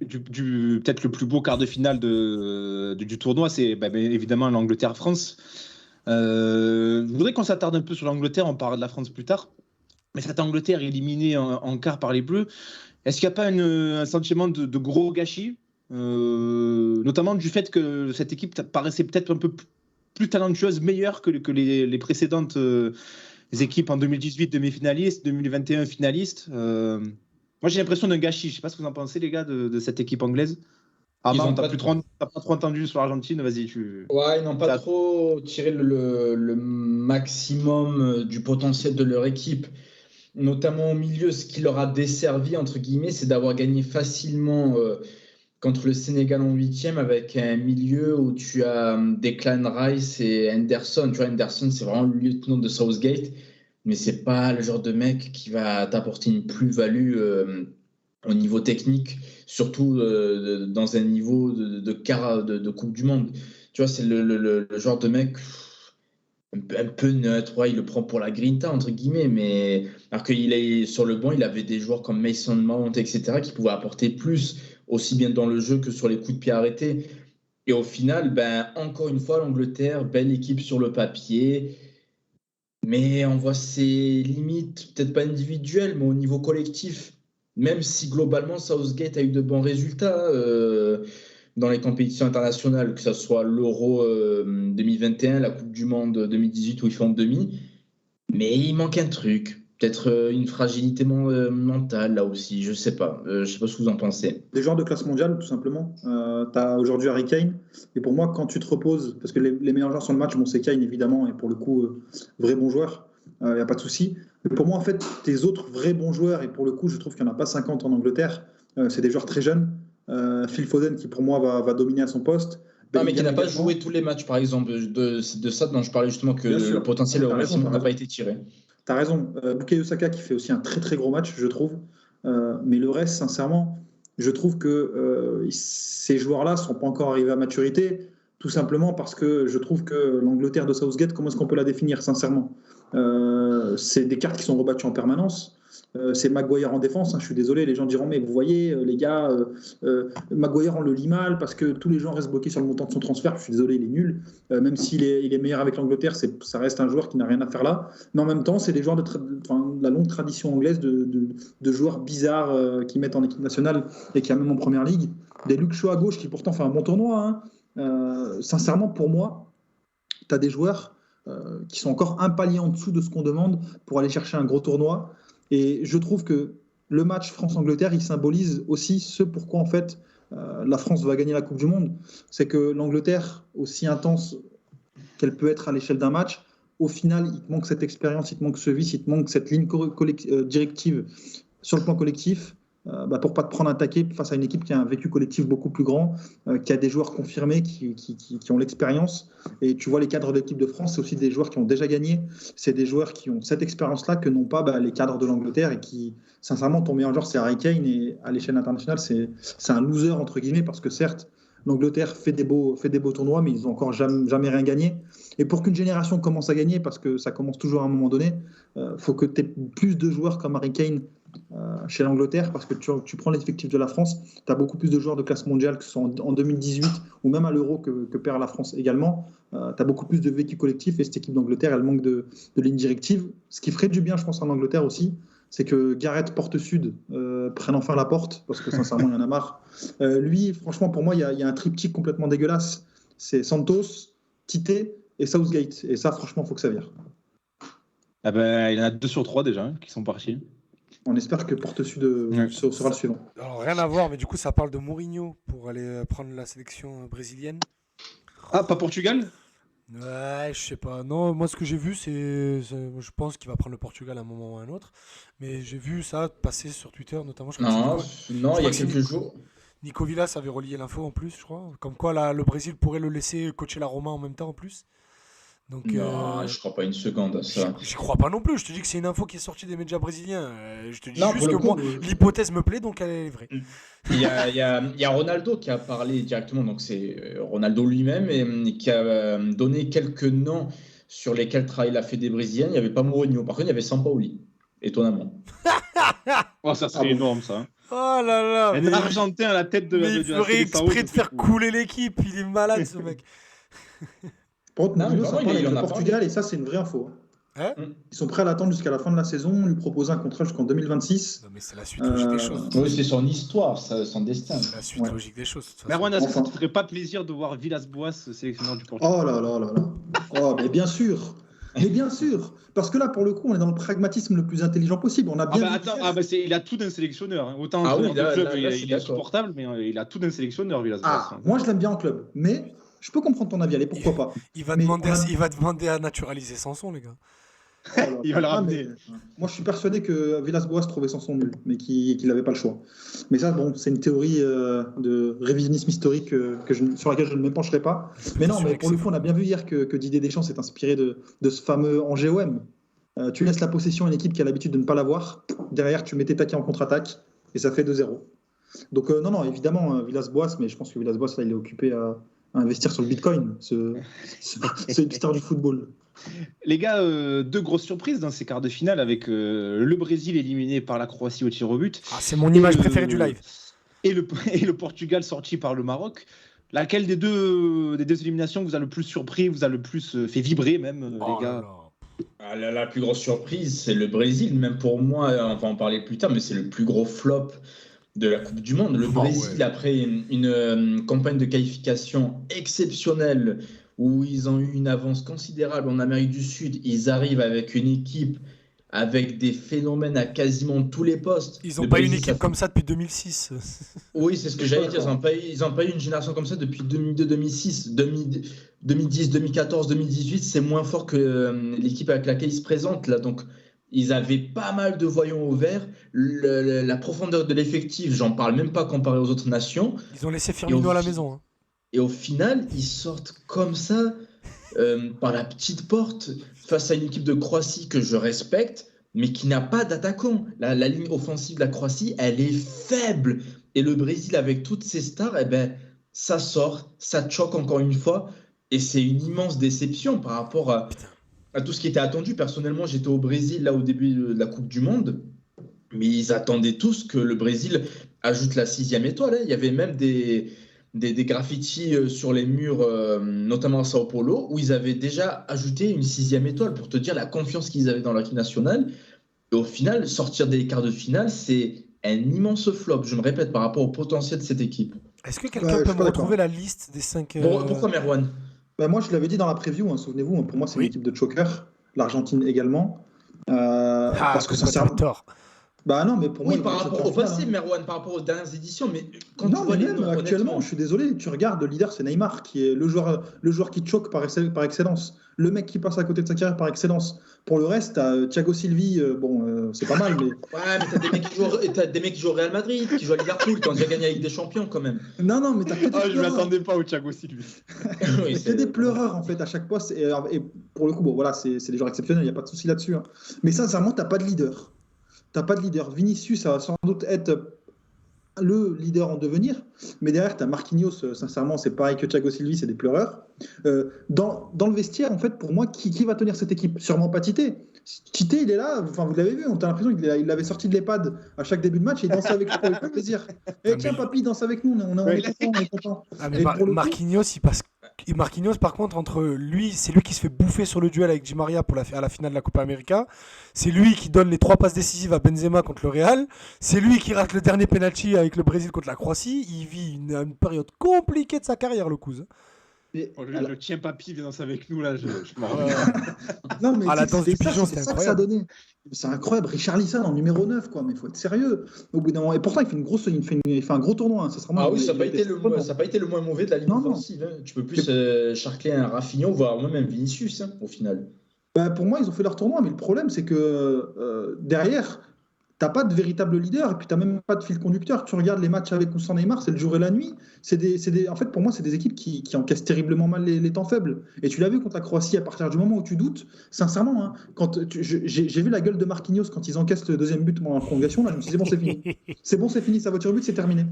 du peut-être le plus beau quart de finale du tournoi. C'est évidemment l'Angleterre-France. Je voudrais qu'on s'attarde un peu sur l'Angleterre, on parlera de la France plus tard. Mais cette Angleterre éliminée en quart par les Bleus, est-ce qu'il n'y a pas un sentiment de gros gâchis, notamment du fait que cette équipe paraissait peut-être un peu plus talentueuse, meilleure que les précédentes équipes en 2018 demi-finalistes, 2021 finalistes. Moi, j'ai l'impression d'un gâchis. Je ne sais pas ce que vous en pensez, les gars, de cette équipe anglaise. Armand, t'as pas trop entendu sur l'Argentine, vas-y. Ouais, ils n'ont pas trop tiré le maximum du potentiel de leur équipe. Notamment au milieu, ce qui leur a desservi, entre guillemets, c'est d'avoir gagné facilement contre le Sénégal en 8e avec un milieu où tu as Declan Rice et Henderson. Tu vois, Henderson, c'est vraiment le lieutenant de Southgate, mais c'est pas le genre de mec qui va t'apporter une plus-value au niveau technique, surtout dans un niveau de Coupe du Monde. Tu vois, c'est le genre de mec un peu neutre, ouais, il le prend pour la grinta, entre guillemets, mais alors qu'il est sur le banc, il avait des joueurs comme Mason Mount, etc., qui pouvaient apporter plus, aussi bien dans le jeu que sur les coups de pied arrêtés. Et au final, encore une fois, l'Angleterre, belle équipe sur le papier, mais on voit ses limites, peut-être pas individuelles, mais au niveau collectif, même si globalement Southgate a eu de bons résultats dans les compétitions internationales, que ce soit l'Euro 2021, la Coupe du Monde 2018 où ils font demi, mais il manque un truc, peut-être une fragilité mentale là aussi, je sais pas ce que vous en pensez. Des joueurs de classe mondiale, tout simplement. Tu as aujourd'hui Harry Kane, et pour moi, quand tu te reposes, parce que les meilleurs joueurs sur le match, bon, c'est Kane évidemment, et pour le coup, vrai bon joueur, il n'y a pas de souci. Mais pour moi, en fait, tes autres vrais bons joueurs, et pour le coup, je trouve qu'il n'y en a pas 50 en Angleterre, c'est des joueurs très jeunes. Phil Foden qui pour moi va dominer à son poste. Non, mais qui n'a pas joué tous les matchs, par exemple, de ça dont je parlais justement, que le potentiel au maximum n'a pas été tiré. Tu as raison. Bukayo Saka qui fait aussi un très très gros match, je trouve. Mais le reste, sincèrement, je trouve que ces joueurs-là ne sont pas encore arrivés à maturité, tout simplement parce que je trouve que l'Angleterre de Southgate, comment est-ce qu'on peut la définir, sincèrement ? C'est des cartes qui sont rebattues en permanence. C'est Maguire en défense, je suis désolé, les gens diront mais vous voyez les gars, Maguire on le lit mal parce que tous les gens restent bloqués sur le montant de son transfert, je suis désolé, il est nul, même s'il est meilleur avec l'Angleterre, ça reste un joueur qui n'a rien à faire là, mais en même temps c'est des joueurs de la longue tradition anglaise de joueurs bizarres qui mettent en équipe nationale et qui a même en première ligue, des Luke Shaw à gauche qui pourtant fait un bon tournoi, sincèrement pour moi tu as des joueurs qui sont encore un palier en dessous de ce qu'on demande pour aller chercher un gros tournoi. Et je trouve que le match France-Angleterre, il symbolise aussi ce pourquoi en fait la France va gagner la Coupe du Monde. C'est que l'Angleterre, aussi intense qu'elle peut être à l'échelle d'un match, au final, il te manque cette expérience, il te manque ce vice, il te manque cette ligne directive sur le plan collectif pour pas te prendre un taquet face à une équipe qui a un vécu collectif beaucoup plus grand, qui a des joueurs confirmés, qui ont l'expérience. Et tu vois, les cadres de l'équipe de France, c'est aussi des joueurs qui ont déjà gagné. C'est des joueurs qui ont cette expérience-là que n'ont pas les cadres de l'Angleterre et qui, sincèrement, ton meilleur joueur, c'est Harry Kane. Et à l'échelle internationale, c'est un loser, entre guillemets, parce que certes, l'Angleterre fait des beaux tournois, mais ils n'ont encore jamais rien gagné. Et pour qu'une génération commence à gagner, parce que ça commence toujours à un moment donné, faut que tu aies plus de joueurs comme Harry Kane chez l'Angleterre, parce que tu prends l'effectif de la France, tu as beaucoup plus de joueurs de classe mondiale, que ce soit en 2018 ou même à l'Euro que perd la France également. Tu as beaucoup plus de vécu collectif et cette équipe d'Angleterre, elle manque de ligne directive. Ce qui ferait du bien, je pense, en Angleterre aussi, c'est que Gareth Porte-Sud prenne enfin la porte, parce que sincèrement, il y en a marre. Lui, franchement, pour moi, il y a un triptyque complètement dégueulasse. C'est Santos, Tite et Southgate. Et ça, franchement, il faut que ça vire. Ah il y en a 2 sur 3 déjà qui sont partis. On espère que Porte-Sud sera le suivant. Alors, rien à voir, mais du coup, ça parle de Mourinho pour aller prendre la sélection brésilienne. Ah, pas Portugal ? Ouais, je sais pas. Non, moi, ce que j'ai vu, je pense qu'il va prendre le Portugal à un moment ou à un autre. Mais j'ai vu ça passer sur Twitter, notamment. Il y a quelques jours. Nico Villas avait relié l'info en plus, je crois. Comme quoi, le Brésil pourrait le laisser coacher la Roma en même temps en plus. Donc, non, je crois pas une seconde à ça. J'y crois pas non plus. Je te dis que c'est une info qui est sortie des médias brésiliens. Je te dis juste que moi, l'hypothèse me plaît, donc elle est vraie. Il y a Ronaldo qui a parlé directement, donc c'est Ronaldo lui-même, et qui a donné quelques noms sur lesquels travaille la Fédé brésilienne. Il n'y avait pas Mourinho. Par contre, il y avait Sampaoli, étonnamment. Oh, ça serait énorme, ça. Oh là là. Un Argentin à la tête de la sélection. Il ferait exprès de faire couler l'équipe. Il est malade, ce mec. Par contre, Mourinho, ça parle avec le Portugal, et ça, c'est une vraie info. Ils sont prêts à l'attendre jusqu'à la fin de la saison, lui proposer un contrat jusqu'en 2026. Non, mais c'est la suite logique des choses. Oui, c'est son histoire, son destin. C'est la suite logique des choses. Mais Erwan, est-ce que ça te ferait pas plaisir de voir Villas-Boas sélectionneur du Portugal ? Oh là là là là. Oh, mais bien sûr. Mais bien sûr, parce que là, pour le coup, on est dans le pragmatisme le plus intelligent possible. On a bien il a tout d'un sélectionneur. Hein. Autant Ah en oui, club, là, il est insupportable, mais il a tout d'un sélectionneur, Villas-Boas. Moi, je l'aime bien en club, mais je peux comprendre ton avis. Allez, pourquoi pas. Il va demander à naturaliser Sanson, les gars. Il va le ramener. Moi, je suis persuadé que Villas-Boas trouvait Sanson nul, mais qu'il n'avait pas le choix. Mais ça, bon, c'est une théorie de révisionnisme historique sur laquelle je ne me pencherai pas. Mais non, mais pour le coup, on a bien vu hier que Didier Deschamps s'est inspiré de ce fameux Angers-OM. Tu laisses la possession à une équipe qui a l'habitude de ne pas l'avoir. Derrière, tu mets tes taquets en contre-attaque et ça fait 2-0. Donc, non, évidemment, Villas-Boas, mais je pense que Villas-Boas, là, il est occupé à investir sur le Bitcoin. C'est une star du football. Les gars, deux grosses surprises dans ces quarts de finale avec le Brésil éliminé par la Croatie au tir au but. C'est mon image préférée du live. Et le Portugal sorti par le Maroc. Laquelle des deux éliminations vous a le plus surpris, vous a le plus fait vibrer même, les gars? La plus grosse surprise, c'est le Brésil. Même pour moi, on va en parler plus tard, mais c'est le plus gros flop de la Coupe du Monde. Le Brésil, après une campagne de qualification exceptionnelle, où ils ont eu une avance considérable en Amérique du Sud, ils arrivent avec une équipe avec des phénomènes à quasiment tous les postes. Ils n'ont pas eu une équipe comme ça depuis 2006. Oui, c'est ce que j'allais dire. Ils n'ont pas eu une génération comme ça depuis 2002, 2006, 2010, 2014, 2018. C'est moins fort que l'équipe avec laquelle ils se présentent là. Donc, ils avaient pas mal de voyants au vert. La profondeur de l'effectif, j'en parle même pas comparé aux autres nations. Ils ont laissé Firmino à la maison. Hein. Et au final, ils sortent comme ça, par la petite porte, face à une équipe de Croatie que je respecte, mais qui n'a pas d'attaquant. La ligne offensive de la Croatie, elle est faible. Et le Brésil, avec toutes ses stars, ça sort, ça choque encore une fois. Et c'est une immense déception par rapport à tout ce qui était attendu. Personnellement, j'étais au Brésil là au début de la Coupe du Monde, mais ils attendaient tous que le Brésil ajoute la 6e étoile. Il y avait même des graffitis sur les murs, notamment à Sao Paulo, où ils avaient déjà ajouté une 6e étoile pour te dire la confiance qu'ils avaient dans l'équipe nationale. Et au final, sortir des quarts de finale, c'est un immense flop, je me répète, par rapport au potentiel de cette équipe. Est-ce que quelqu'un peut me retrouver la liste des 5... Pourquoi Merwan? Moi, je l'avais dit dans la preview, souvenez-vous, pour moi, c'est une équipe de choker, l'Argentine également. Parce que ça sert... tort. Non, mais pour moi, par rapport au passé, Merwan, par rapport aux dernières éditions, mais quand tu vois même actuellement, je suis désolé, tu regardes, le leader, c'est Neymar, qui est le joueur qui choque par excellence, le mec qui passe à côté de sa carrière par excellence. Pour le reste, t'as Thiago Silva, c'est pas mal, mais... Ouais, mais t'as des mecs qui jouent au Real Madrid, qui jouent à Liverpool, qui ont déjà gagné avec des champions, quand même. Non, mais t'as que des pleureurs. Je m'attendais pas au Thiago Silva. C'est des pleureurs, en fait, à chaque poste. Et pour le coup, c'est des joueurs exceptionnels, il n'y a pas de souci là-dessus. Hein. Mais sincèrement, t'as pas de leader. T'as pas de leader. Vinicius, ça va sans doute être le leader en devenir, mais derrière, t'as Marquinhos, sincèrement, c'est pareil que Thiago Silva, c'est des pleureurs. Dans le vestiaire, en fait, pour moi, qui va tenir cette équipe? Sûrement pas Tite. Tite, il est là, vous l'avez vu, on a l'impression qu'il l'avait sorti de l'EHPAD à chaque début de match et il dansait avec nous pour le faire plaisir. Tiens, papy, danse avec nous, on est content. Marquinhos, par contre, entre lui, c'est lui qui se fait bouffer sur le duel avec Di Maria à la finale de la Copa América. C'est lui qui donne les 3 passes décisives à Benzema contre le Real. C'est lui qui rate le dernier penalty avec le Brésil contre la Croatie. Il vit une période compliquée de sa carrière, le cousin. Le tien papy vient danser avec nous là, je m'en Non, mais la danse du pigeon, c'était incroyable. C'est incroyable, Richarlison en numéro 9, quoi, mais il faut être sérieux. Au bout d'un moment, et pourtant il fait un gros tournoi. Hein. Ça n'a pas été le moins mauvais de la ligne offensive. Hein. Tu peux plus charcler un Rafinha, voire même Vinicius, au final. Pour moi, ils ont fait leur tournoi, mais le problème, c'est que derrière, t'as pas de véritable leader et puis t'as même pas de fil conducteur. Tu regardes les matchs avec ou sans Neymar, c'est le jour et la nuit. En fait, pour moi, c'est des équipes qui encaissent terriblement mal les temps faibles. Et tu l'as vu contre la Croatie, à partir du moment où tu doutes, sincèrement, hein, j'ai vu la gueule de Marquinhos quand ils encaissent le deuxième but en prolongation. Là, je me suis dit, c'est bon, c'est fini, ça va tirer au but, c'est terminé.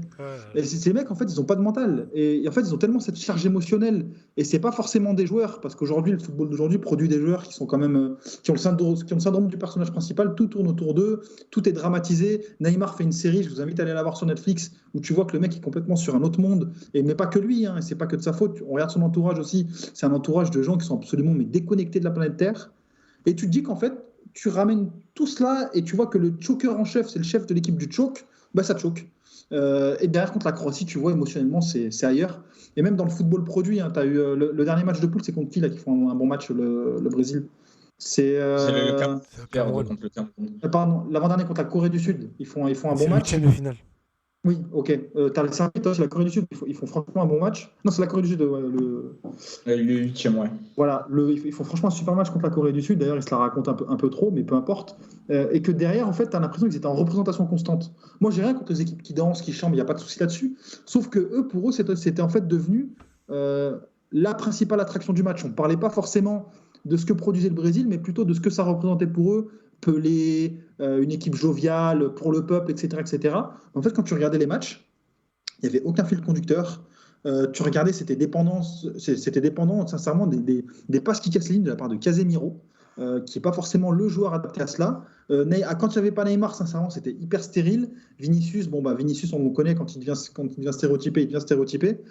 Et ces mecs, en fait, ils ont pas de mental. Et en fait, ils ont tellement cette charge émotionnelle. Et c'est pas forcément des joueurs, parce qu'aujourd'hui, le football d'aujourd'hui produit des joueurs qui sont quand même qui ont le syndrome du personnage principal. Tout tourne autour d'eux, tout est dramatisé. Neymar fait une série, je vous invite à aller la voir sur Netflix, où tu vois que le mec est complètement sur un autre monde, mais pas que lui, hein, et c'est pas que de sa faute. On regarde son entourage aussi, c'est un entourage de gens qui sont absolument déconnectés de la planète Terre. Et tu te dis qu'en fait, tu ramènes tout cela et tu vois que le choker en chef, c'est le chef de l'équipe du choke, ça te choque. Et derrière, contre la Croatie, tu vois, émotionnellement, c'est ailleurs. Et même dans le football produit, hein, tu as eu le dernier match de poule, c'est contre qui là, qui font un bon match, le Brésil? C'est le Cameroun. Cameroun. Pardon, l'avant-dernier contre la Corée du Sud. Ils font un bon match. C'est le 8e de finale. Oui, ok. T'as le circuit, c'est la Corée du Sud. Ils font franchement un bon match. Non, c'est la Corée du Sud. Le 8e, ouais. Voilà, ils font franchement un super match contre la Corée du Sud. D'ailleurs, ils se la racontent un peu trop, mais peu importe. Et que derrière, en fait, t'as l'impression qu'ils étaient en représentation constante. Moi, j'ai rien contre les équipes qui dansent, qui chantent, il n'y a pas de souci là-dessus. Sauf que eux, pour eux, c'était en fait devenu la principale attraction du match. On ne parlait pas forcément de ce que produisait le Brésil, mais plutôt de ce que ça représentait pour eux. Pelé, une équipe joviale pour le peuple, etc., etc. En fait, quand tu regardais les matchs, il n'y avait aucun fil conducteur. Tu regardais, c'était dépendant sincèrement des passes qui cassent ligne de la part de Casemiro, qui n'est pas forcément le joueur adapté à cela. Quand il n'y avait pas Neymar, sincèrement, c'était hyper stérile. Vinicius, Vinicius, on le connaît, quand il devient stéréotypé, il devient stéréotypé.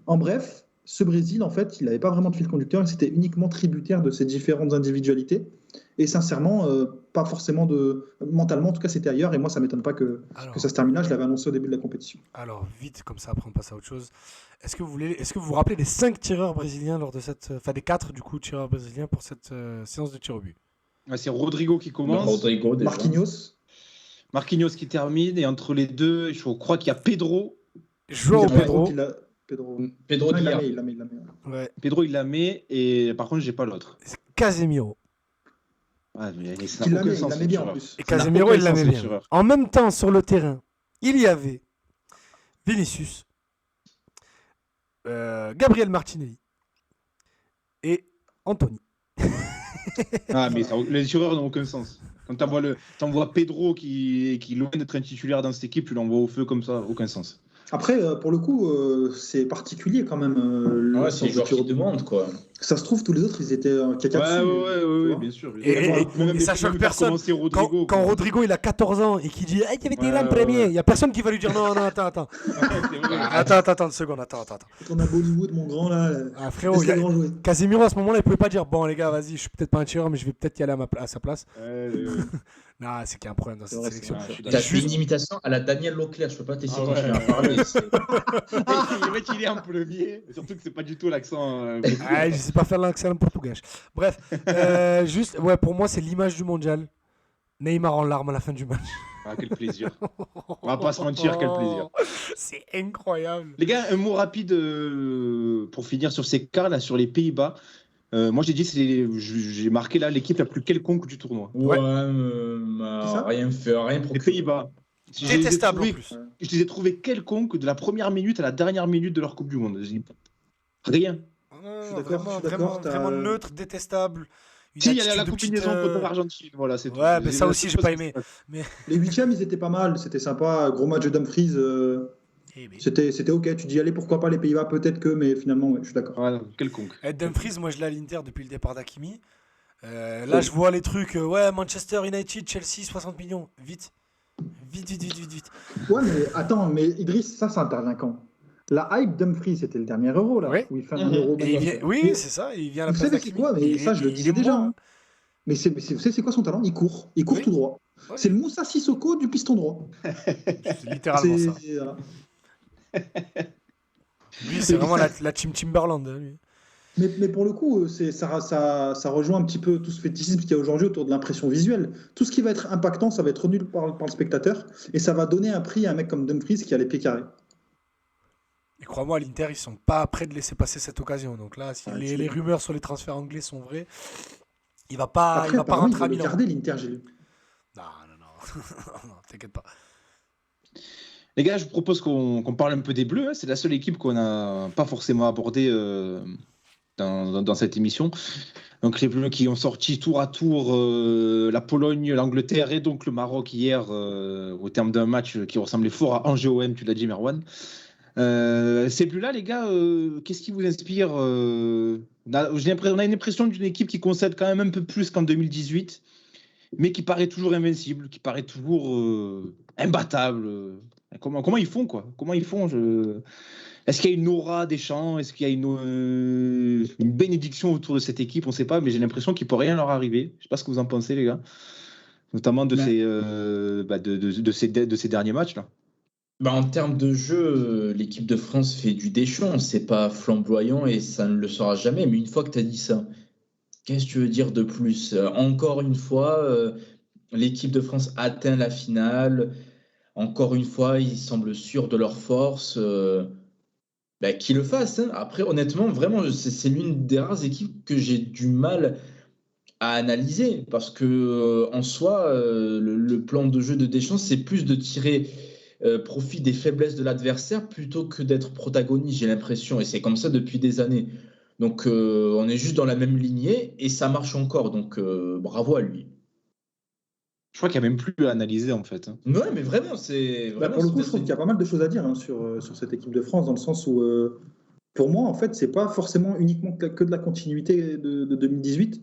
En bref, ce Brésil, en fait, il n'avait pas vraiment de fil conducteur, il était uniquement tributaire de ses différentes individualités. Et sincèrement, pas forcément mentalement, en tout cas, c'était ailleurs. Et moi, ça ne m'étonne pas que ça se termine là. Je l'avais annoncé au début de la compétition. Alors, vite, comme ça, après, on passe à autre chose. Est-ce que vous vous rappelez des 5 tireurs brésiliens lors de cette. Enfin, des 4 du coup, tireurs brésiliens pour cette séance de tir au but? C'est Rodrigo qui commence. Marquinhos qui termine. Et entre les deux, je crois qu'il y a Pedro. João Pedro. Pedro, il la met. Ouais. Pedro, il la met. Et par contre, j'ai pas l'autre. Casemiro. Ah, mais il la met bien en plus. Et Casemiro, il la met bien. En même temps, sur le terrain, il y avait Vinicius, Gabriel Martinelli et Anthony. Ah, mais les tireurs n'ont aucun sens. Quand t'envoies Pedro qui est loin d'être un titulaire dans cette équipe, tu l'envoies au feu comme ça, aucun sens. Après, pour le coup, c'est particulier quand même. C'est les joueurs qui demandent, quoi. Ça se trouve, tous les autres, ils étaient caca dessus. Ouais, bien sûr. Et ça choque personne. Quand Rodrigo, il a 14 ans et qu'il dit « il y avait des lames premier », il n'y a personne qui va lui dire « Non, attends. Attends une seconde, attends. » On a Bollywood, mon grand, là. Ah, frérot, Casemiro, à ce moment-là, il ne pouvait pas dire « Bon, les gars, vas-y, je suis peut-être pas un tireur, mais je vais peut-être y aller à sa place. » Non, c'est qu'il y a un problème dans cette sélection. T'as fait une imitation à la Daniel Leclerc, je peux pas t'essayer quand tu viens parler. Le mec, il est un plombier. Surtout que c'est pas du tout l'accent. Je sais pas faire l'accent portugais. Bref, pour moi, c'est l'image du mondial. Neymar en larmes à la fin du match. Ah, quel plaisir. On va pas se mentir, quel plaisir. C'est incroyable. Les gars, un mot rapide pour finir sur ces cas là, sur les Pays-Bas. Moi, j'ai marqué là l'équipe la plus quelconque du tournoi. Rien pour les Pays-Bas. Détestable en plus. Je les ai trouvés quelconques de la première minute à la dernière minute de leur Coupe du Monde. Rien. Vraiment neutre, détestable. Si, il y a la combinaison contre l'Argentine. Voilà, c'est tout. Ouais, mais ça aussi, j'ai pas aimé. Mais... Les 8e, ils étaient pas mal. C'était sympa. Gros match de Dumfries. C'était ok, tu dis allez pourquoi pas les Pays-Bas peut-être que, mais finalement je suis d'accord. Voilà, quelconque. Dumfries, moi je l'ai à l'Inter depuis le départ d'Hakimi. Là je vois les trucs, Manchester United, Chelsea, 60 millions, vite. Ouais mais attends, mais Idriss, ça intervient quand? La hype Dumfries, c'était le dernier Euro là, où il fait un Euro. Oui, c'est ça, il vient à la place d'Hakimi. Vous savez c'est quoi, mais ça je le disais déjà. Hein. Mais vous savez c'est quoi son talent? Il court tout droit. Ouais. C'est le Moussa Sissoko du piston droit. C'est littéralement ça. Voilà. Lui, c'est vraiment la team Timberland. Lui. Mais pour le coup, ça rejoint un petit peu tout ce fétichisme qu'il y a aujourd'hui autour de l'impression visuelle. Tout ce qui va être impactant, ça va être retenu par le spectateur et ça va donner un prix à un mec comme Dumfries qui a les pieds carrés. Et crois-moi, à l'Inter, ils sont pas prêts de laisser passer cette occasion. Donc là, si les rumeurs sur les transferts anglais sont vraies, il va pas rentrer à Milan. Garder l'Inter, j'ai lu. Non, t'inquiète pas. Les gars, je vous propose qu'on parle un peu des Bleus. C'est la seule équipe qu'on n'a pas forcément abordée dans cette émission. Donc les Bleus qui ont sorti tour à tour la Pologne, l'Angleterre et donc le Maroc hier au terme d'un match qui ressemblait fort à Angers-OM, tu l'as dit Merwan. Ces Bleus-là, les gars, qu'est-ce qui vous inspire on a une impression d'une équipe qui concède quand même un peu plus qu'en 2018, mais qui paraît toujours invincible, qui paraît toujours imbattable. Comment ils font, quoi? Comment ils font Est-ce qu'il y a une aura des champs? Est-ce qu'il y a une bénédiction autour de cette équipe? On ne sait pas, mais j'ai l'impression qu'il ne peut rien leur arriver. Je ne sais pas ce que vous en pensez, les gars. Notamment de ces derniers matchs-là. En termes de jeu, l'équipe de France fait du Deschamps. C'est pas flamboyant et ça ne le sera jamais. Mais une fois que tu as dit ça, qu'est-ce que tu veux dire de plus? Encore une fois, l'équipe de France atteint la finale. Encore une fois, ils semblent sûrs de leur force. Qu'ils le fassent. Hein. Après, honnêtement, vraiment, c'est l'une des rares équipes que j'ai du mal à analyser. Parce que en soi, le plan de jeu de Deschamps, c'est plus de tirer profit des faiblesses de l'adversaire plutôt que d'être protagoniste, j'ai l'impression. Et c'est comme ça depuis des années. Donc, on est juste dans la même lignée et ça marche encore. Donc, bravo à lui. Je crois qu'il n'y a même plus à analyser en fait. Ouais, mais vraiment, c'est. Pour le coup, je trouve qu'il y a pas mal de choses à dire sur cette équipe de France, dans le sens où, pour moi, en fait, c'est pas forcément uniquement que de la continuité de 2018,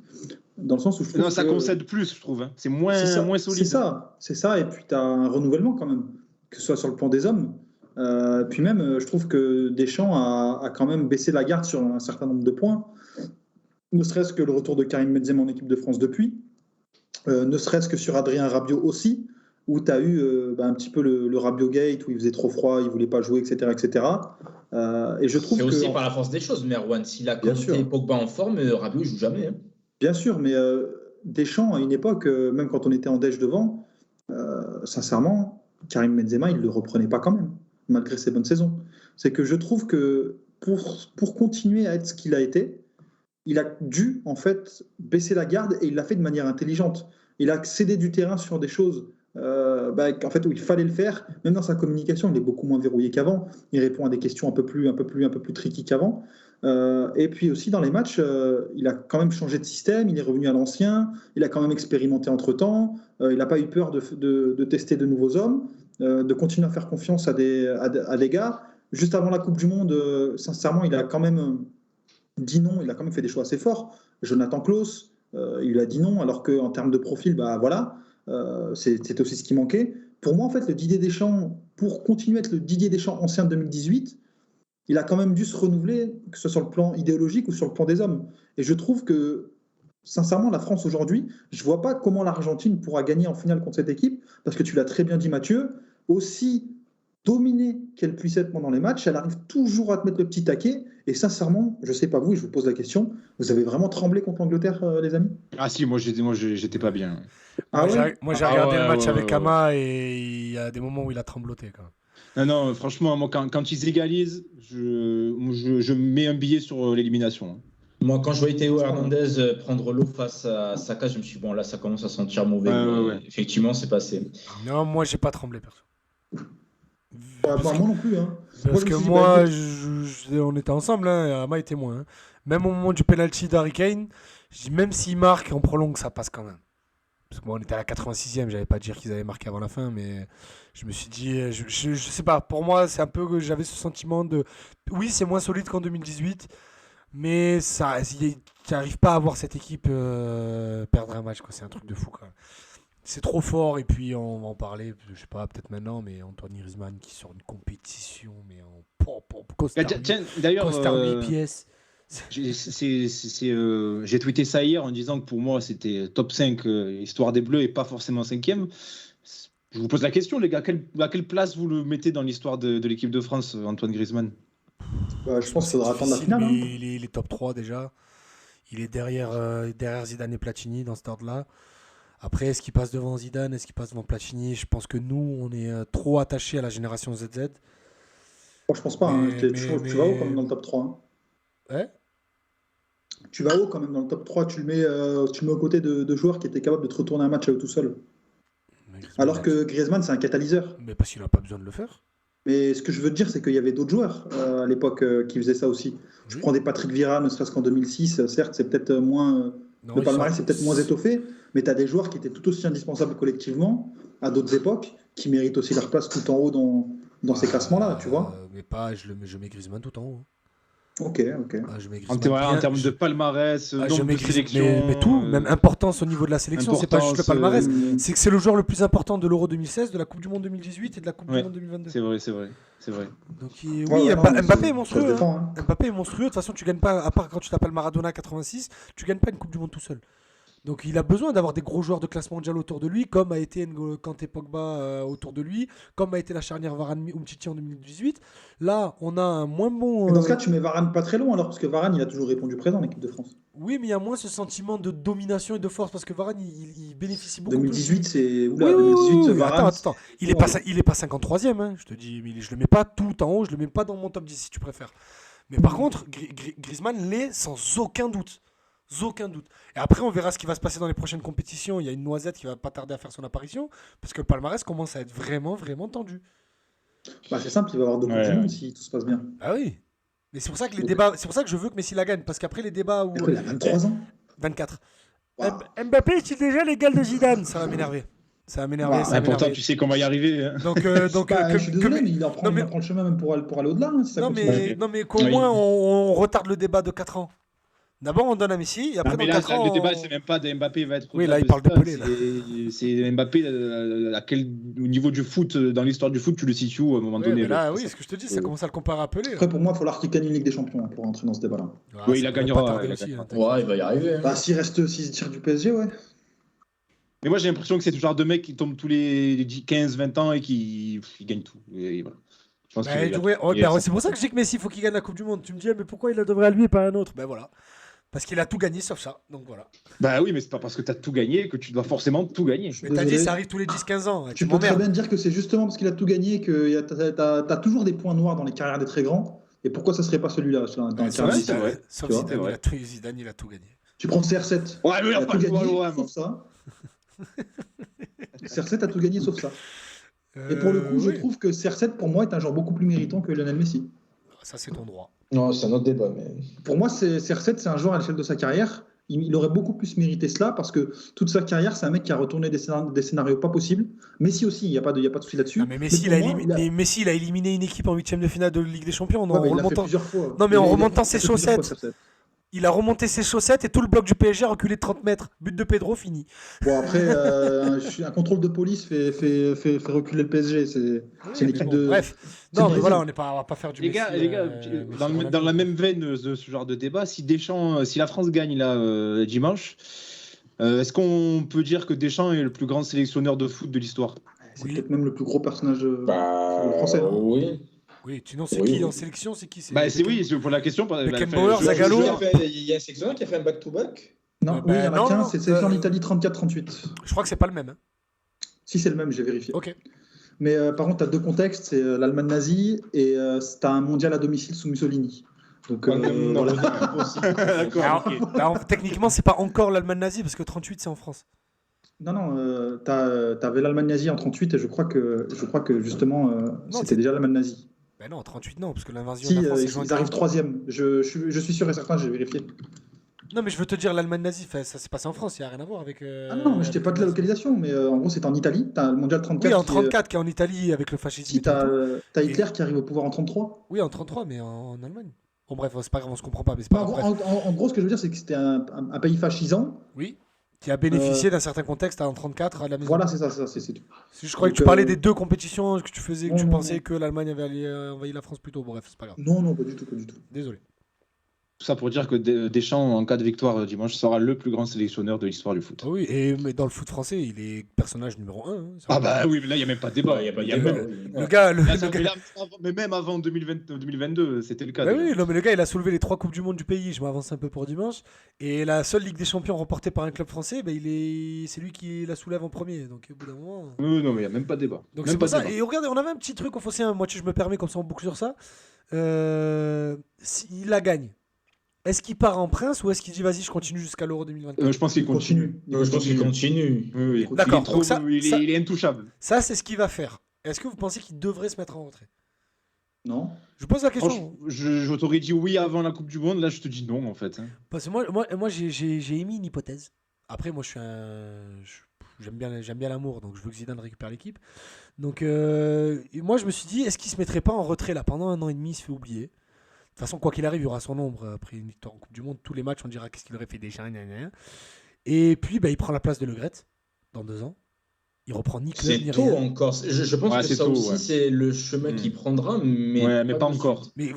dans le sens où je trouve non, ça concède plus, je trouve. Hein. C'est moins solide. C'est ça, et puis tu as un renouvellement quand même, que ce soit sur le plan des hommes. Puis même, je trouve que Deschamps a quand même baissé la garde sur un certain nombre de points, ne serait-ce que le retour de Karim Benzema en équipe de France depuis. Ne serait-ce que sur Adrien Rabiot aussi, où tu as eu un petit peu le Rabiot Gate, où il faisait trop froid, il ne voulait pas jouer, etc. Et je trouve c'est aussi par la force des choses, Merwan. S'il a Kanté et Pogba en forme, Rabiot ne joue jamais. Hein. Bien sûr, mais Deschamps, à une époque, même quand on était en déche devant, sincèrement, Karim Benzema, il ne le reprenait pas quand même, malgré ses bonnes saisons. C'est que je trouve que pour continuer à être ce qu'il a été, il a dû en fait baisser la garde et il l'a fait de manière intelligente. Il a cédé du terrain sur des choses en fait, où il fallait le faire. Même dans sa communication, il est beaucoup moins verrouillé qu'avant. Il répond à des questions un peu plus tricky qu'avant. Et puis aussi dans les matchs, il a quand même changé de système. Il est revenu à l'ancien. Il a quand même expérimenté entre-temps. Il n'a pas eu peur de tester de nouveaux hommes, de continuer à faire confiance à des gars. Juste avant la Coupe du Monde, sincèrement, il a quand même dit non, il a quand même fait des choix assez forts. Jonathan Klaus, il lui a dit non, alors qu'en termes de profil, c'est aussi ce qui manquait. Pour moi, en fait, le Didier Deschamps, pour continuer à être le Didier Deschamps ancien de 2018, il a quand même dû se renouveler, que ce soit sur le plan idéologique ou sur le plan des hommes. Et je trouve que, sincèrement, la France aujourd'hui, je ne vois pas comment l'Argentine pourra gagner en finale contre cette équipe, parce que tu l'as très bien dit, Mathieu, aussi dominée qu'elle puisse être pendant les matchs, elle arrive toujours à te mettre le petit taquet. Et sincèrement, je ne sais pas vous, et je vous pose la question, vous avez vraiment tremblé contre l'Angleterre, les amis? Ah si, moi j'étais pas bien. Moi j'ai regardé le match avec Ama et il y a des moments où il a trembloté. Non, franchement, moi, quand ils égalisent, je mets un billet sur l'élimination. Moi, quand je voyais Théo Hernandez prendre l'eau face à Saka, je me suis dit, bon, là, ça commence à sentir mauvais. Ouais. Effectivement, c'est passé. Non, moi, j'ai pas tremblé, perso. Moi non plus. Hein. Parce que moi, on était ensemble, hein, Ama était témoin. Hein. Même au moment du penalty d'Harry Kane, même s'il marque en prolongue, ça passe quand même. Parce que moi, on était à la 86e, j'allais pas dire qu'ils avaient marqué avant la fin, mais je me suis dit, je sais pas, pour moi, c'est un peu que j'avais ce sentiment de. Oui, c'est moins solide qu'en 2018, mais tu n'arrives pas à voir cette équipe perdre un match, quoi. C'est un truc de fou, quoi. C'est trop fort, et puis on va en parler, je sais pas, peut-être maintenant, mais Antoine Griezmann qui sort une compétition, mais en d'ailleurs, 8 pièces. J'ai tweeté ça hier en disant que pour moi c'était top 5 histoire des Bleus et pas forcément 5e. Je vous pose la question, les gars, à quelle place vous le mettez dans l'histoire de l'équipe de France, Antoine Griezmann? Je pense qu'il faudra attendre la finale. Il est top 3 déjà. Il est derrière Zidane et Platini dans cet ordre-là. Après, est-ce qu'il passe devant Zidane? Est-ce qu'il passe devant Platini? Je pense que nous, on est trop attachés à la génération ZZ. Je pense pas. Tu vas haut quand même dans le top 3. Hein. Ouais. Tu vas haut quand même dans le top 3. Tu le mets aux côtés de joueurs qui étaient capables de te retourner un match tout seul. Alors que Griezmann, c'est un catalyseur. Mais parce qu'il n'a pas besoin de le faire. Mais ce que je veux te dire, c'est qu'il y avait d'autres joueurs à l'époque qui faisaient ça aussi. Je prends des Patrick Vieira, ne serait-ce qu'en 2006. Certes, c'est peut-être moins. Le palmarès, c'est peut-être moins étoffé, mais tu as des joueurs qui étaient tout aussi indispensables collectivement à d'autres époques, qui méritent aussi leur place tout en haut dans ces classements-là, tu vois. Mais pas, je mets Griezmann tout en haut. Ok. En termes de palmarès, nombre de sélections... Mais tout, même importance au niveau de la sélection, c'est pas juste le palmarès. C'est que c'est le joueur le plus important de l'Euro 2016, de la Coupe du Monde 2018 et de la Coupe du Monde 2022. C'est vrai. Donc, Mbappé est monstrueux. Mbappé est monstrueux. De toute façon, tu gagnes pas, à part quand tu t'appelles Maradona 86, tu gagnes pas une Coupe du Monde tout seul. Donc il a besoin d'avoir des gros joueurs de classe mondiale autour de lui, comme a été N'Golo Kanté Pogba autour de lui, comme a été la charnière Varane-Umtiti en 2018. Là, on a un moins bon... Dans ce cas, tu mets Varane pas très loin alors, parce que Varane, il a toujours répondu présent en équipe de France. Oui, mais il y a moins ce sentiment de domination et de force, parce que Varane, il bénéficie beaucoup 2018, plus. c'est... Oula, 2018, Varane... Attends. Il est pas 53e, hein, je te dis, mais je le mets pas tout en haut, je le mets pas dans mon top 10 si tu préfères. Mais par contre, Griezmann l'est sans aucun doute. Aucun doute. Et après, on verra ce qui va se passer dans les prochaines compétitions. Il y a une noisette qui va pas tarder à faire son apparition, parce que le palmarès commence à être vraiment, vraiment tendu. Bah, c'est simple, il va avoir 2 Coupes du Monde si tout se passe bien. Ah oui. Mais c'est pour ça que les débats, c'est pour ça que je veux que Messi la gagne, parce qu'après les débats où... Il a 23 ans. 24. Wow. Mbappé, c'est déjà l'égal de Zidane. Ça va m'énerver. Pourtant, tu sais qu'on va y arriver. Hein. Donc, je suis désolé, mais il apprend le chemin même pour aller au-delà. Hein, si non, mais qu'au moins on retarde le débat de 4 ans. D'abord, on donne à Messi, et après, dans 4 ans... Le débat, c'est même pas de Mbappé va être... Oui, là, il parle de Pelé. C'est Mbappé, au niveau du foot, dans l'histoire du foot, tu le situes à un moment donné. Mais là, oui, ce que je te dis, ça commence à le comparer à Pelé. Après, pour moi, il faut falloir qu'il gagne une Ligue des Champions pour rentrer dans ce débat-là. Oui, il gagnera. Ouais, il va y arriver. Bah, s'il tire du PSG, ouais. Mais moi, j'ai l'impression que c'est ce genre de mec qui tombe tous les 15-20 ans et qui gagne tout. Et voilà. C'est pour ça que je dis que Messi, il faut qu'il gagne la Coupe du Monde. Tu me dis, mais pourquoi il la devrait à lui et pas à un autre? Ben voilà. Parce qu'il a tout gagné sauf ça, donc voilà. Bah oui, mais c'est pas parce que t'as tout gagné que tu dois forcément tout gagner. Mais t'as dit ça arrive tous les 10-15 ans. Tu peux très bien dire que c'est justement parce qu'il a tout gagné que t'as toujours des points noirs dans les carrières des très grands. Et pourquoi ça serait pas celui-là dans la carrière c'est vrai. Sauf Zidane, il a tout gagné. Tu prends CR7. Ouais, mais il a tout gagné sauf ça. CR7 a tout gagné sauf ça. Et pour le coup, je trouve que CR7 pour moi est un joueur beaucoup plus méritant que Lionel Messi. Ça, c'est ton droit. Non, c'est un autre débat. Mais... Pour moi, CR7, c'est un joueur à l'échelle de sa carrière. Il aurait beaucoup plus mérité cela parce que toute sa carrière, c'est un mec qui a retourné des scénarios pas possibles. Messi aussi, il n'y a pas de souci là-dessus. Non, mais Messi, il a éliminé une équipe en 8e de finale de Ligue des Champions. Il l'a fait plusieurs fois. Non, mais en remontant ses chaussettes. Il a remonté ses chaussettes et tout le bloc du PSG a reculé de 30 mètres. But de Pedro, fini. Bon, après, un contrôle de police fait reculer le PSG. C'est une équipe de... Bref. Non, mais voilà, on va pas faire du Les gars, dans la même veine de ce genre de débat, si la France gagne là, dimanche, est-ce qu'on peut dire que Deschamps est le plus grand sélectionneur de foot de l'histoire? C'est peut-être même le plus gros personnage français. Oui. Oui, sinon c'est qui en sélection? C'est qui? C'est pour la question. Beckenbauer, Zagallo. Il y a un sélectionneur qui a fait un back-to-back. Non, il y en a qu'un, c'est sélection en Italie 34-38. Je crois que c'est pas le même. Hein. Si, c'est le même, j'ai vérifié. Ok. Mais par contre, tu as 2 contextes, c'est l'Allemagne nazie et tu as un mondial à domicile sous Mussolini. Donc, D'accord. Alors, techniquement, c'est pas encore l'Allemagne nazie parce que 38 c'est en France. Non, t'avais l'Allemagne nazie en 38 et je crois que justement c'était déjà l'Allemagne nazie. Ben non, 38 non, parce que l'invasion de la France ils arrivent 3e. Je suis sûr et certain, j'ai vérifié. Non, mais je veux te dire, l'Allemagne nazie, ça s'est passé en France, il n'y a rien à voir avec... Ah non, mais je t'ai pas de la localisation, mais en gros, c'est en Italie. Tu as le mondial 34. Oui, en 34, qui est en Italie avec le fascisme. Si, tu as Hitler qui arrive au pouvoir en 33. Oui, en 33, mais en Allemagne. Bon, bref, c'est pas grave, on se comprend pas. Mais c'est pas en gros, ce que je veux dire, c'est que c'était un pays fascisant. Oui. Qui a bénéficié d'un certain contexte en 34 à la maison. Voilà, c'est ça, c'est tout. Je croyais que tu parlais des 2 compétitions que tu faisais, que tu pensais que l'Allemagne avait envahi la France plus tôt. Bref, c'est pas grave. Non, pas du tout. Désolé. Tout ça pour dire que Deschamps, en cas de victoire dimanche, sera le plus grand sélectionneur de l'histoire du foot. Oui, mais dans le foot français, il est personnage numéro 1. Ah bah oui, mais là, il n'y a même pas de débat. Mais même avant 2022, c'était le cas. Oui, non, mais le gars, il a soulevé les 3 Coupes du Monde du pays. Je m'avance un peu pour dimanche. Et la seule Ligue des Champions remportée par un club français, c'est lui qui la soulève en premier. Donc au bout d'un moment... non, mais il n'y a même pas de débat. Donc c'est pour ça. Et regardez, on avait un petit truc au fossé. Moi, je me permets, comme ça on boucle sur ça. S'il la gagne, est-ce qu'il part en prince ou est-ce qu'il dit vas-y je continue jusqu'à l'Euro 2024? Je pense qu'il continue. Je pense qu'il continue. Oui. D'accord. Il est intouchable. Ça c'est ce qu'il va faire. Est-ce que vous pensez qu'il devrait se mettre en retrait? Non. Je pose la question. Je t'aurais dit oui avant la Coupe du Monde. Là je te dis non en fait. Parce que moi j'ai émis une hypothèse. Après moi j'aime bien l'amour, donc je veux que Zidane récupère l'équipe. Donc moi je me suis dit est-ce qu'il se mettrait pas en retrait là pendant 1 an et demi, il se fait oublier. De toute façon, quoi qu'il arrive, il y aura son ombre après une victoire en Coupe du Monde. Tous les matchs, on dira qu'est-ce qu'il aurait fait déjà. Et puis, il prend la place de Le Gret dans 2 ans. Il reprend ni club, ni rien. C'est tôt encore. Je pense que ça aussi, c'est le chemin qu'il prendra, mais pas encore. Mais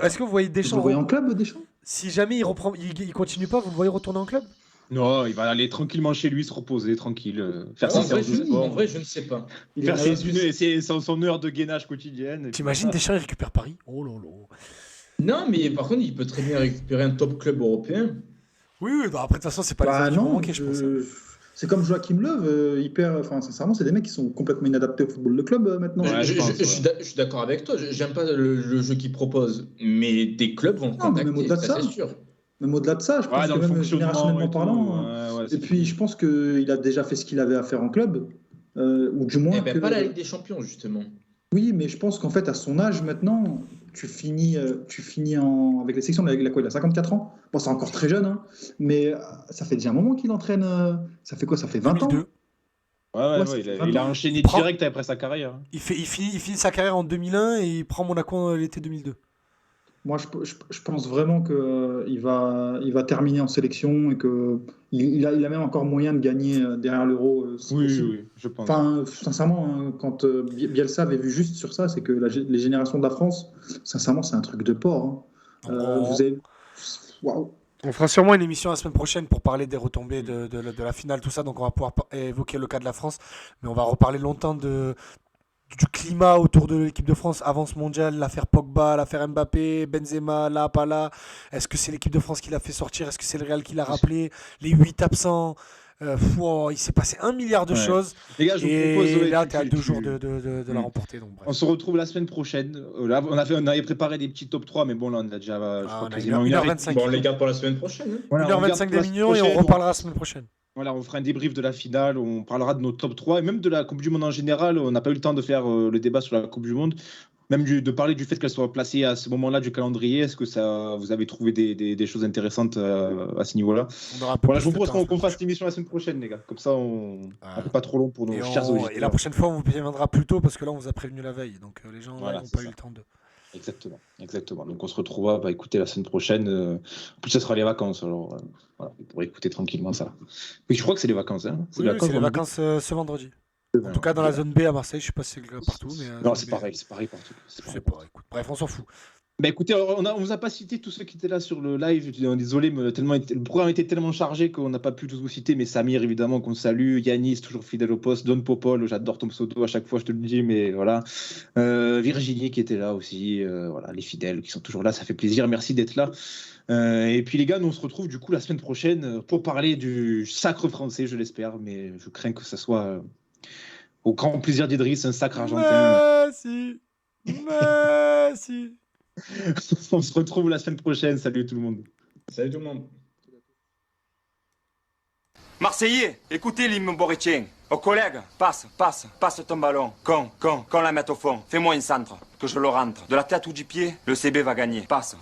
est-ce que vous voyez Deschamps? Vous le voyez en club, Deschamps? Si jamais il continue pas, vous le voyez retourner en club? Non, il va aller tranquillement chez lui, se reposer, tranquille. Faire en, ses vrai, séances de sport. en vrai, je ne sais pas. Faire son heure de gainage quotidienne. T'imagines Deschamps, il récupère Paris? Oh là là. Non, mais par contre, il peut très bien récupérer un top club européen. Oui, bah après, de toute façon, c'est pas les hommes qui vont manquer, je pense. C'est comme Joachim Löw, sincèrement, c'est des mecs qui sont complètement inadaptés au football de club maintenant. Ouais, je suis d'accord avec toi, j'aime pas le jeu qu'ils proposent, mais des clubs vont le contacter, même au-delà de ça, c'est sûr. Même au-delà de ça, je pense que même générationnellement parlant, et puis je pense qu'il a déjà fait ce qu'il avait à faire en club, ou du moins... pas la Ligue des Champions, justement. Oui, mais je pense qu'en fait, à son âge maintenant, tu finis avec les sections, il a 54 ans. Bon, c'est encore très jeune, hein, mais ça fait déjà un moment qu'il entraîne. Ça fait quoi? Ça fait 20 ans? Il a enchaîné direct après sa carrière. Il finit sa carrière en 2001 et il prend Monaco l'été 2002. Moi, je pense vraiment qu'il va terminer en sélection et qu'il a même encore moyen de gagner derrière l'Euro. Oui, je pense. Enfin, sincèrement, hein, quand Bielsa avait vu juste sur ça, c'est que les générations de la France, sincèrement, c'est un truc de porc. Hein. Vous avez... Waouh. On fera sûrement une émission la semaine prochaine pour parler des retombées de la finale, tout ça. Donc on va pouvoir évoquer le cas de la France, mais on va reparler longtemps du climat autour de l'équipe de France avant ce mondial, l'affaire Pogba, l'affaire Mbappé, Benzema, là, pas là. Est-ce que c'est l'équipe de France qui l'a fait sortir? Est-ce que c'est le Real qui l'a rappelé? Les 8 absents. Il s'est passé 1 milliard de choses. Les gars, je vous propose, là, tu as 2 jours de la remporter. Donc, bref. On se retrouve la semaine prochaine. Là, on avait préparé des petits top 3, mais bon, là, on a déjà quasiment 1h25. Bon, on les garde pour la semaine prochaine. Hein. Voilà, 1h25 des millions et on reparlera la semaine prochaine. Voilà, on fera un débrief de la finale, on parlera de nos top 3 et même de la Coupe du Monde en général. On n'a pas eu le temps de faire le débat sur la Coupe du Monde, même de parler du fait qu'elle soit placée à ce moment-là du calendrier. Est-ce que vous avez trouvé des choses intéressantes à ce niveau-là? Voilà, je vous propose qu'on fasse cette émission la semaine prochaine, les gars. Comme ça, on ne fait pas trop long pour nos chers auditeurs. Et la prochaine fois, on vous préviendra plus tôt parce que là, on vous a prévenu la veille. Donc les gens n'ont pas eu le temps de... Exactement. Donc on se retrouvera, écouter la semaine prochaine. En plus, ce sera les vacances. Alors, voilà, vous pourrez écouter tranquillement ça. Oui, je crois que c'est les vacances. Hein. C'est les vacances ce vendredi. En tout cas, dans la zone B à Marseille, je ne sais pas si c'est le cas partout. Mais non, c'est pareil partout. Écoute, bref, on s'en fout. Écoutez, on vous a pas cité tous ceux qui étaient là sur le live. Désolé, mais le programme était tellement chargé qu'on n'a pas pu tous vous citer. Mais Samir, évidemment, qu'on salue. Yanis, toujours fidèle au poste. Don Popol, j'adore ton pseudo à chaque fois, je te le dis, mais voilà. Virginie qui était là aussi. Voilà, les fidèles qui sont toujours là, ça fait plaisir. Merci d'être là. Et puis les gars, nous on se retrouve du coup la semaine prochaine pour parler du sacre français, je l'espère. Mais je crains que ça soit au grand plaisir d'Idriss, un sacre argentin. Merci. On se retrouve la semaine prochaine. Salut tout le monde. Salut tout le monde. Marseillais, écoutez l'hymne borétien. Aux collègues, passe ton ballon. Qu'on la mette au fond. Fais-moi une centre, que je le rentre. De la tête ou du pied, le CB va gagner. Passe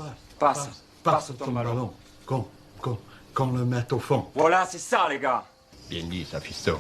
ton ballon. Qu'on le mette au fond. Voilà, c'est ça les gars. Bien dit, ça fiston.